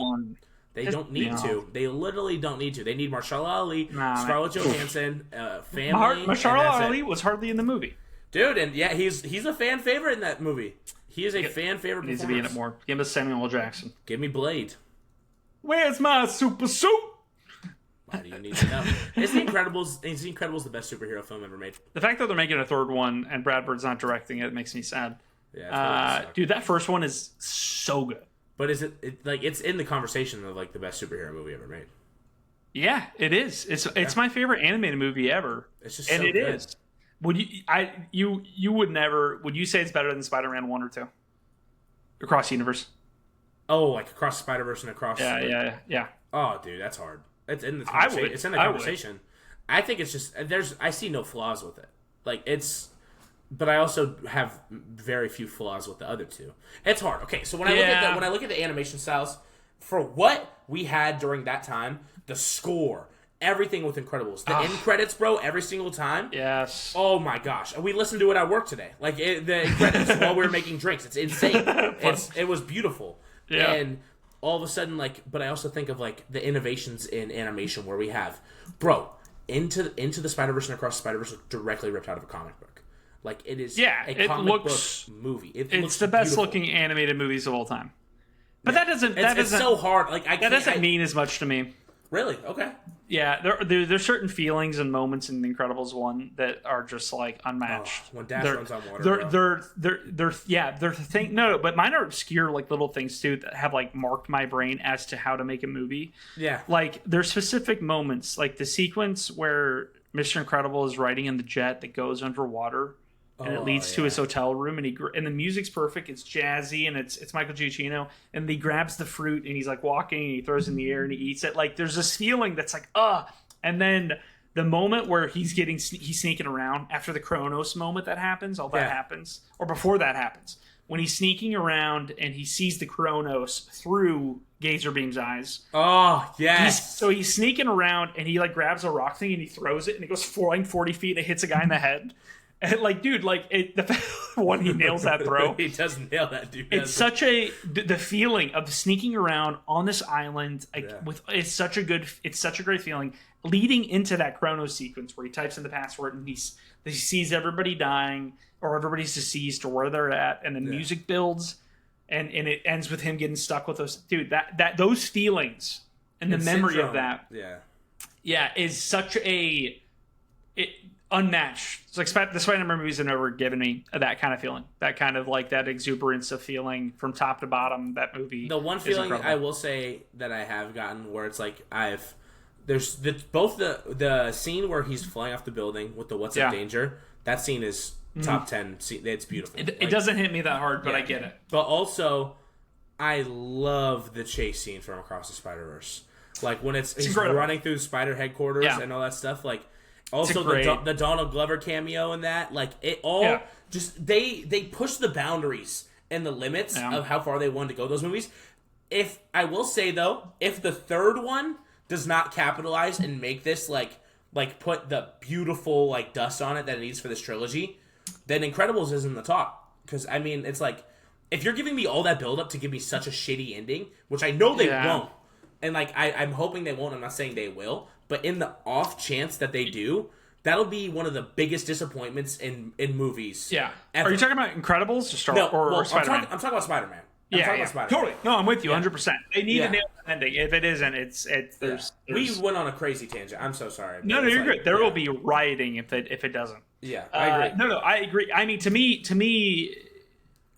They don't need to. They literally don't need to. They need Mahershala Ali, Scarlett Johansson, family. Mahershala Ali was hardly in the movie. Dude, and yeah, he's a fan favorite in that movie. He is a fan favorite. Needs to be in it more. Give us Samuel L. Jackson. Give me Blade. Where's my super suit? Why do you need to know? Is The Incredibles the best superhero film ever made? The fact that they're making a third one and Brad Bird's not directing it makes me sad. Yeah, dude, that first one is so good. But is it's in the conversation of the best superhero movie ever made? Yeah, it is. It's my favorite animated movie ever. It's just so good. Is. Would you would never, would you say it's better than Spider-Man 1 or 2? Across the universe? Oh, like across Spider-Verse and across Yeah. Oh, dude, that's hard. It's in the conversation. It's in the conversation. I think it's just I see no flaws with it. But I also have very few flaws with the other two. It's hard. Okay, so when I look at the animation styles, for what we had during that time, the score, everything with Incredibles, the end credits, bro, every single time. Yes. Oh my gosh, we listened to it at work today. The credits while we were making drinks. It's insane. It was beautiful. Yeah. And all of a sudden, but I also think of the innovations in animation where we have, bro, into the Spider-Verse and Across the Spider-Verse directly ripped out of a comic book. It is a comic book movie. It's the best looking animated movies of all time. But that doesn't. It's so hard. That doesn't mean as much to me. Really? Okay. Yeah, there's certain feelings and moments in The Incredibles 1 that are just unmatched. When Dash runs on water. They're thing. No, but mine are obscure little things too that have marked my brain as to how to make a movie. Yeah. There's specific moments, the sequence where Mr. Incredible is riding in the jet that goes underwater. And it leads to his hotel room, and the music's perfect. It's jazzy, and it's Michael Giacchino. And he grabs the fruit, and he's walking, and he throws it in the air, and he eats it. There's this feeling that's And then the moment where he's sneaking around after the Kronos moment that happens, happens, or before that happens, when he's sneaking around and he sees the Kronos through Gazer Beam's eyes. Oh yes. So he's sneaking around, and he grabs a rock thing, and he throws it, and it goes flying 40 feet, and it hits a guy in the head. And the one he nails that throw. He does nail that, dude. It's such the feeling of sneaking around on this island it's such a great feeling leading into that Chronos sequence where he types in the password and he sees everybody dying or everybody's deceased or where they're at, and the music builds and it ends with him getting stuck with those those feelings and the memory of that. Yeah, is such unmatched. It's the Spider-Man movies have never given me that kind of feeling. That kind of that exuberance of feeling from top to bottom. That movie. The one feeling I will say that I have gotten where it's there's both the scene where he's flying off the building with the what's up danger. That scene is top 10. It's beautiful. It doesn't hit me that hard, but I get it. But also, I love the chase scene from Across the Spider-Verse. When he's running through Spider headquarters and all that stuff. Also, the Donald Glover cameo in that, it all just they push the boundaries and the limits of how far they wanted to go. Those movies. If I will say though, if the third one does not capitalize and make this put the beautiful dust on it that it needs for this trilogy, then Incredibles is in the top. Because it's if you're giving me all that build up to give me such a shitty ending, which I know they won't, and I'm hoping they won't. I'm not saying they will. But in the off chance that they do, that'll be one of the biggest disappointments in movies. Yeah. Ever. Are you talking about Incredibles or Spider-Man? I'm talking about Spider-Man. Yeah. Totally. No, I'm with you 100%. They need to nail the ending. If it isn't, there's we went on a crazy tangent. I'm so sorry. No, you're good. There will be rioting if it doesn't. Yeah, I agree. No, I agree. I mean, to me,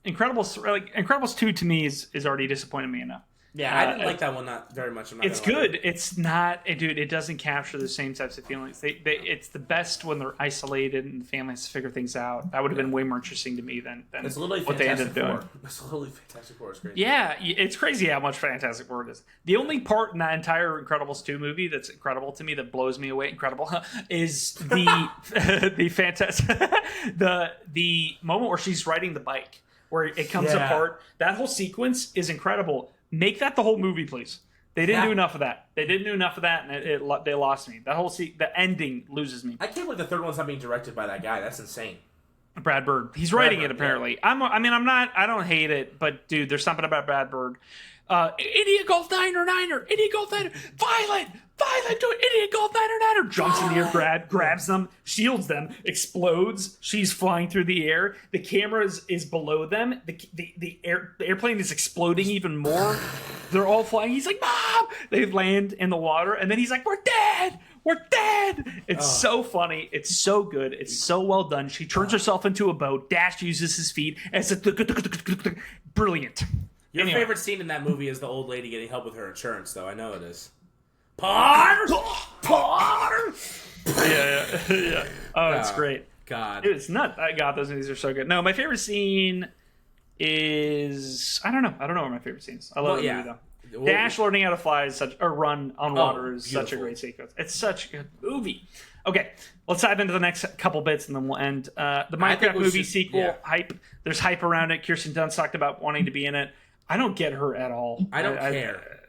Incredibles 2 to me is already disappointed me enough. Yeah, I didn't like that one not very much. It's good. It's not, dude. It doesn't capture the same types of feelings. It's the best when they're isolated and the family has to figure things out. That would have been way more interesting to me than what they ended up doing. It's literally Fantastic Four. It's crazy. Yeah, it's crazy how much Fantastic Four it is. The only part in that entire Incredibles 2 movie that's incredible to me, that blows me away, is the fantastic the moment where she's riding the bike, where it comes apart. That whole sequence is incredible. Make that the whole movie, please. They didn't do enough of that. And they lost me. The ending loses me. I can't believe the third one's not being directed by that guy. That's insane. Brad Bird. He's writing it apparently. Yeah. I don't hate it, but dude, there's something about Brad Bird. Idiot Golf Niner. Idiot Golf Niner. Violent, do it. Idiot Golf Niner. Jumps in the air, grabs them, shields them, explodes. She's flying through the air. The camera is below them. The airplane is exploding even more. They're all flying. He's like, Mom! They land in the water, and then he's like, We're dead! It's so funny. It's so good. It's so well done. She turns herself into a boat. Dash uses his feet. It's brilliant. Your favorite scene in that movie is the old lady getting help with her insurance, though. I know it is. Par. Yeah. Oh, it's great. God, dude, it's nuts. Those movies are so good. No, my favorite scene is I don't know what my favorite scene is. I love the movie though. Dash learning how to fly run on water is such a great sequence. It's such a good movie. Okay, let's dive into the next couple bits and then we'll end. The Minecraft movie sequel hype. There's hype around it. Kirsten Dunst talked about wanting to be in it. I don't get her at all. I don't care.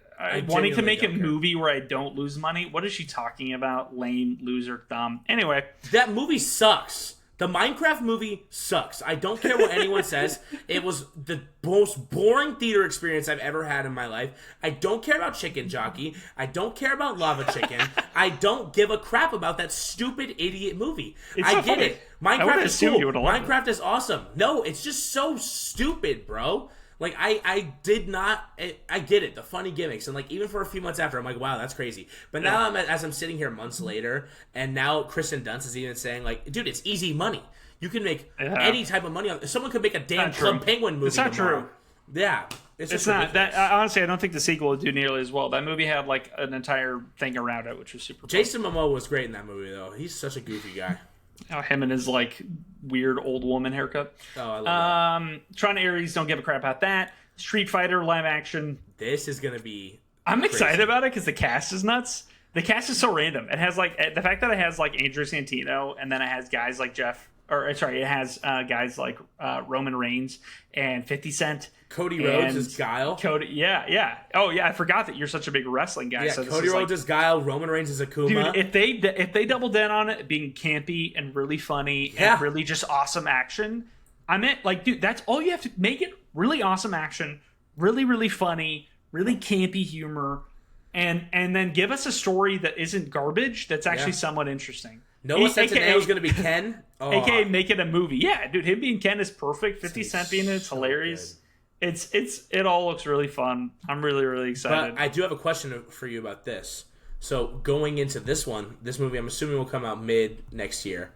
Wanting to make a movie where I don't lose money? What is she talking about? Lame, loser, dumb. Anyway. That movie sucks. The Minecraft movie sucks. I don't care what anyone says. It was the most boring theater experience I've ever had in my life. I don't care about Chicken Jockey. I don't care about Lava Chicken. I don't give a crap about that stupid idiot movie. I get it. Minecraft is cool. Minecraft is awesome. No, it's just so stupid, bro. Like, I did not... I get it, the funny gimmicks. And, like, even for a few months after, I'm like, wow, that's crazy. But now, as I'm sitting here months later, and now Kristen Dunst is even saying, like, dude, it's easy money. You can make any type of money. Someone could make a damn Club Penguin movie It's not tomorrow. true. Yeah. It's not. Honestly, I don't think the sequel would do nearly as well. That movie had, like, an entire thing around it, which was super Jason Momoa was great in that movie, though. He's such a goofy guy. Him and his like weird old woman haircut. Oh, I love that. Tron Ares, don't give a crap about that. Street Fighter live action. This is gonna be. I'm excited about it because the cast is nuts. The cast is so random. It has like the fact that it has like Andrew Santino, and then it has guys like it has guys like Roman Reigns and 50 Cent. Cody Rhodes is Guile. Yeah. Oh yeah, I forgot that you're such a big wrestling guy. Yeah, so Cody Rhodes is Guile. Roman Reigns is Akuma. Dude, if they doubled in on it being campy and really funny and really just awesome action, I meant like, dude, that's all you have to make it. Really awesome action, really really funny, really campy humor, and then give us a story that isn't garbage. That's actually somewhat interesting. Noah Centineo is going to be Ken. AKA make it a movie. Yeah, dude, him being Ken is perfect. 50 Cent being it's hilarious. Good. It all looks really fun. I'm really, really excited. But I do have a question for you about this. So going into this movie, I'm assuming will come out mid next year.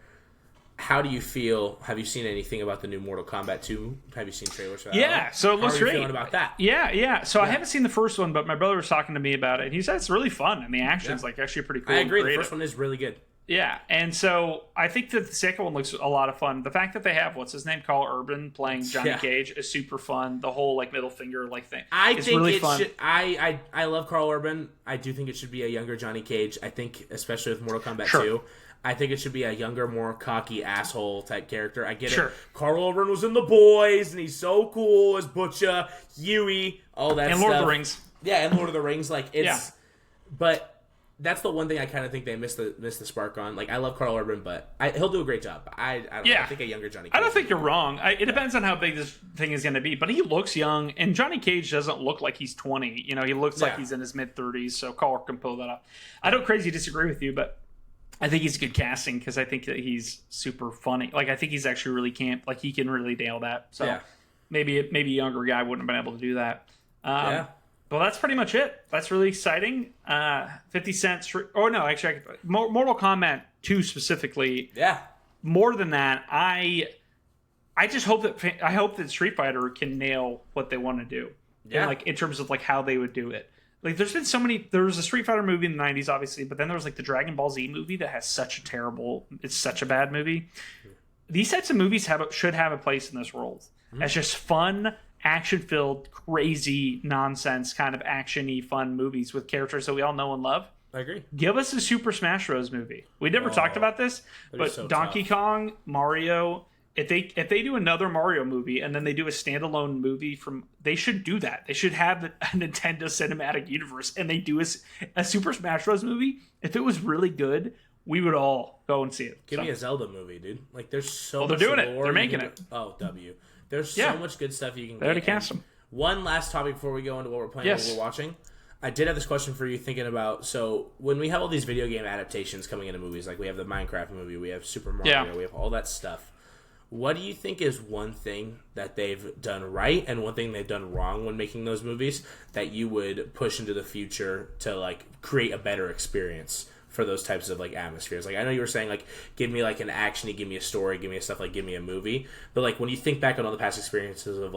How do you feel? Have you seen anything about the new Mortal Kombat 2? Have you seen trailers for that? Yeah, so it looks great. How are you feeling about that? Yeah. So I haven't seen the first one, but my brother was talking to me about it, and he said it's really fun, and the action's like actually pretty cool. I agree. The first one is really good. Yeah, and so I think that the second one looks a lot of fun. The fact that they have what's his name, Carl Urban, playing Johnny Cage is super fun. The whole like middle finger like thing. I think really fun. Should. I love Carl Urban. I do think it should be a younger Johnny Cage. I think especially with Mortal Kombat 2. I think it should be a younger, more cocky asshole type character. I get it. Carl Urban was in The Boys, and he's so cool as Butcher, Huey, all that stuff. And Lord of the Rings. Yeah, and Lord of the Rings. Like it's, but. That's the one thing I kind of think they missed the spark on. Like, I love Carl Urban, but he'll do a great job. I don't know. I think a younger Johnny Cage. I don't think you're wrong. It depends on how big this thing is going to be. But he looks young, and Johnny Cage doesn't look like he's 20. You know, he looks like he's in his mid-30s, so Carl can pull that off. I don't crazy disagree with you, but I think he's good casting because I think that he's super funny. Like, I think he's actually really camp. Like, he can really nail that. So. maybe a younger guy wouldn't have been able to do that. Well, that's pretty much it. That's really exciting. 50 Cent. Actually, Mortal Kombat 2 specifically. Yeah. More than that, I just hope that Street Fighter can nail what they want to do. Yeah. And, in terms of how they would do it. There's been so many. There was a Street Fighter movie in the 90s, obviously, but then there was the Dragon Ball Z movie that has it's such a bad movie. These types of movies should have a place in this world. As just fun, action-filled, crazy, nonsense kind of action-y, fun movies with characters that we all know and love. I agree. Give us a Super Smash Bros. Movie. We never talked about this, but so Donkey Kong, Mario. If they do another Mario movie and then they do a standalone movie they should do that. They should have a Nintendo Cinematic Universe and they do a Super Smash Bros. Movie. If it was really good, we would all go and see it. Give me a Zelda movie, dude. There's so much. They're doing it. They're making it. Oh, There's so much good stuff you can. They already cast them. One last topic before we go into what we're playing, what we're watching. I did have this question for you, thinking about, so when we have all these video game adaptations coming into movies, we have the Minecraft movie, we have Super Mario, we have all that stuff. What do you think is one thing that they've done right and one thing they've done wrong when making those movies that you would push into the future to create a better experience for those types of atmospheres? I know you were saying give me an action, give me a story, give me a stuff, give me a movie. But when you think back on all the past experiences of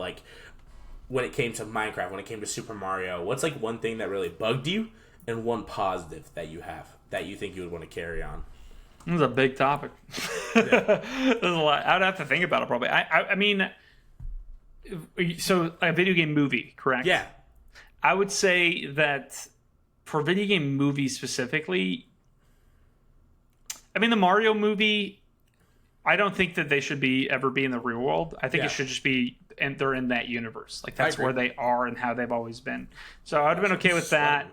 when it came to Minecraft, when it came to Super Mario, what's one thing that really bugged you and one positive that you have that you think you would want to carry on? This is a big topic. There's a lot. I would have to think about it probably. I mean, so a video game movie, correct? Yeah. I would say that for video game movies specifically, I mean, the Mario movie, I don't think that they should ever be in the real world. I think it should just be, and they're in that universe. That's where they are and how they've always been. So I would have been okay with that.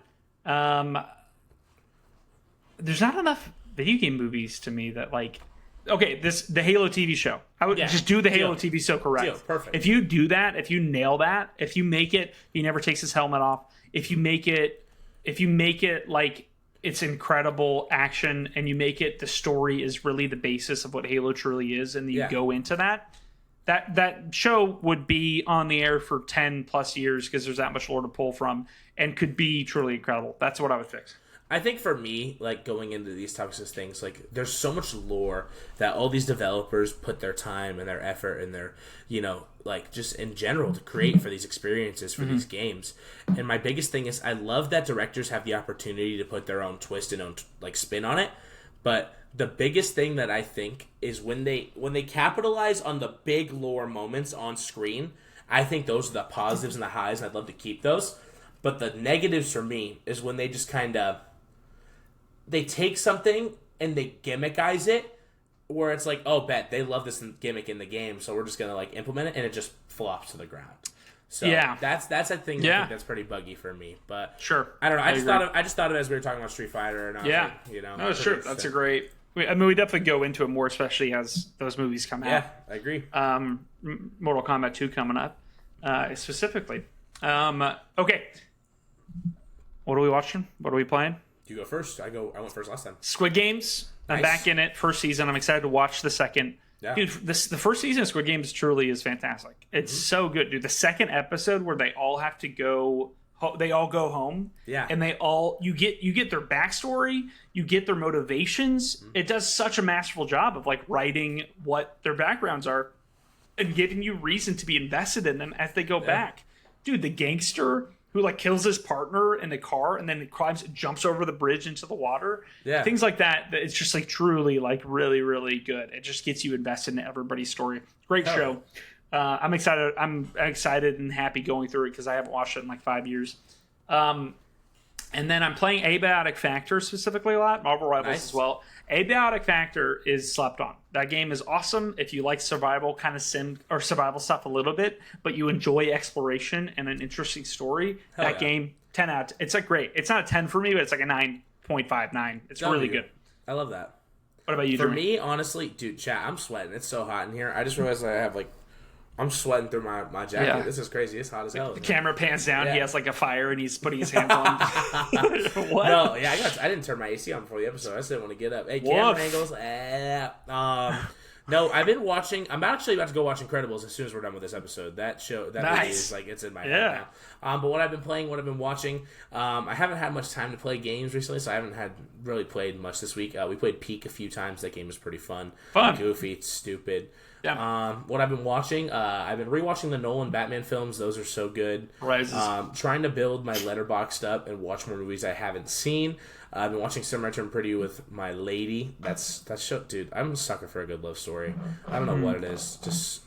There's not enough video game movies to me that the Halo TV show. I would just do the Halo TV show correct. Perfect. If you do that, if you nail that, if you make it, he never takes his helmet off. If you make it it's incredible action, and you make it the story is really the basis of what Halo truly is, and you go into that show would be on the air for 10 plus years because there's that much lore to pull from and could be truly incredible. That's what I would fix. I think for me, going into these types of things, there's so much lore that all these developers put their time and their effort and their, just in general to create for these experiences, for these games. And my biggest thing is I love that directors have the opportunity to put their own twist and own spin on it. But the biggest thing that I think is when they capitalize on the big lore moments on screen, I think those are the positives and the highs, and I'd love to keep those. But the negatives for me is when they just kind of they take something and they gimmickize it, where it's they love this gimmick in the game, so we're just gonna implement it, and it just flops to the ground. So that's a thing. I think that's pretty buggy for me. But sure, I don't know. I just thought of it as we were talking about Street Fighter, and I was no, it's true. That's a great. I mean, we definitely go into it more, especially as those movies come out. Yeah, I agree. Mortal Kombat 2 coming up, specifically. Okay. What are we watching? What are we playing? You go first. I went first last time. Squid Games. I'm back in it. First season. I'm excited to watch the second. Yeah. Dude, the first season of Squid Games truly is fantastic. It's so good, dude. The second episode where they all have to go, they all go home. Yeah. And you get their backstory, you get their motivations. It does such a masterful job of writing what their backgrounds are and giving you reason to be invested in them as they go back. Dude, the gangster who kills his partner in the car and then jumps over the bridge into the water. Yeah. Things like that. It's just truly really, really good. It just gets you invested in everybody's story. Great show. I'm excited. I'm excited and happy going through it because I haven't watched it in 5 years. And then I'm playing Abiotic Factor specifically a lot. Marvel Rivals as well. Abiotic Factor is slept on. That game is awesome if you like survival kind of sim or survival stuff a little bit, but you enjoy exploration and an interesting story. Game, 10 out. It's great. It's not a 10 for me, but it's a 9.59. It's really good. I love that. What about you? For me, honestly, dude, chat, I'm sweating. It's so hot in here. I just realized I have I'm sweating through my jacket. Yeah. This is crazy. It's hot as hell. The camera pans down. Yeah. He has a fire and he's putting his hands on. What? No, yeah, I didn't turn my AC on before the episode. I just didn't want to get up. Hey, camera angles. No, I've been watching. I'm actually about to go watch Incredibles as soon as we're done with this episode. That movie is like it's in my head now. But what I've been playing, what I've been watching, I haven't had much time to play games recently, so I haven't really played much this week. We played Peak a few times. That game was pretty fun. Goofy, it's stupid. Yeah. What I've been watching, I've been rewatching the Nolan Batman films. Those are so good. Trying to build my Letterboxd up and watch more movies I haven't seen. I've been watching Summer Return Pretty with my lady. That's show, dude. I'm a sucker for a good love story. I don't know what it is.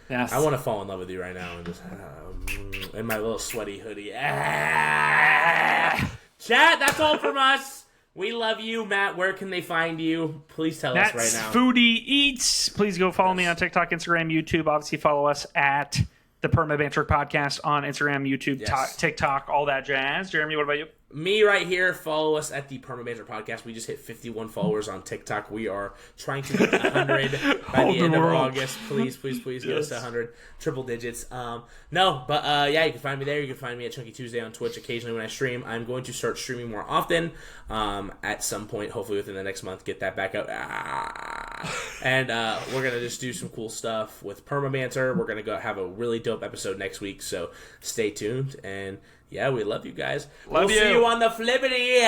Yes. I want to fall in love with you right now and just in my little sweaty hoodie. Chat, that's all from us. We love you, Matt. Where can they find you? Please tell us right now. Foodie Eats. Please go follow me on TikTok, Instagram, YouTube. Obviously, follow us at the PERMABANTER Podcast on Instagram, YouTube, TikTok, all that jazz. Jeremy, what about you? Me right here. Follow us at the PERMABANTER Podcast. We just hit 51 followers on TikTok. We are trying to hit 100 by the end of August. Please get us to 100. Triple digits. You can find me there. You can find me at Chunky Tuesday on Twitch occasionally when I stream. I'm going to start streaming more often at some point, hopefully within the next month, get that back out. And we're going to just do some cool stuff with PERMABANTER. We're going to go have a really dope episode next week, so stay tuned. And yeah, we love you guys. We'll see you on the flippity.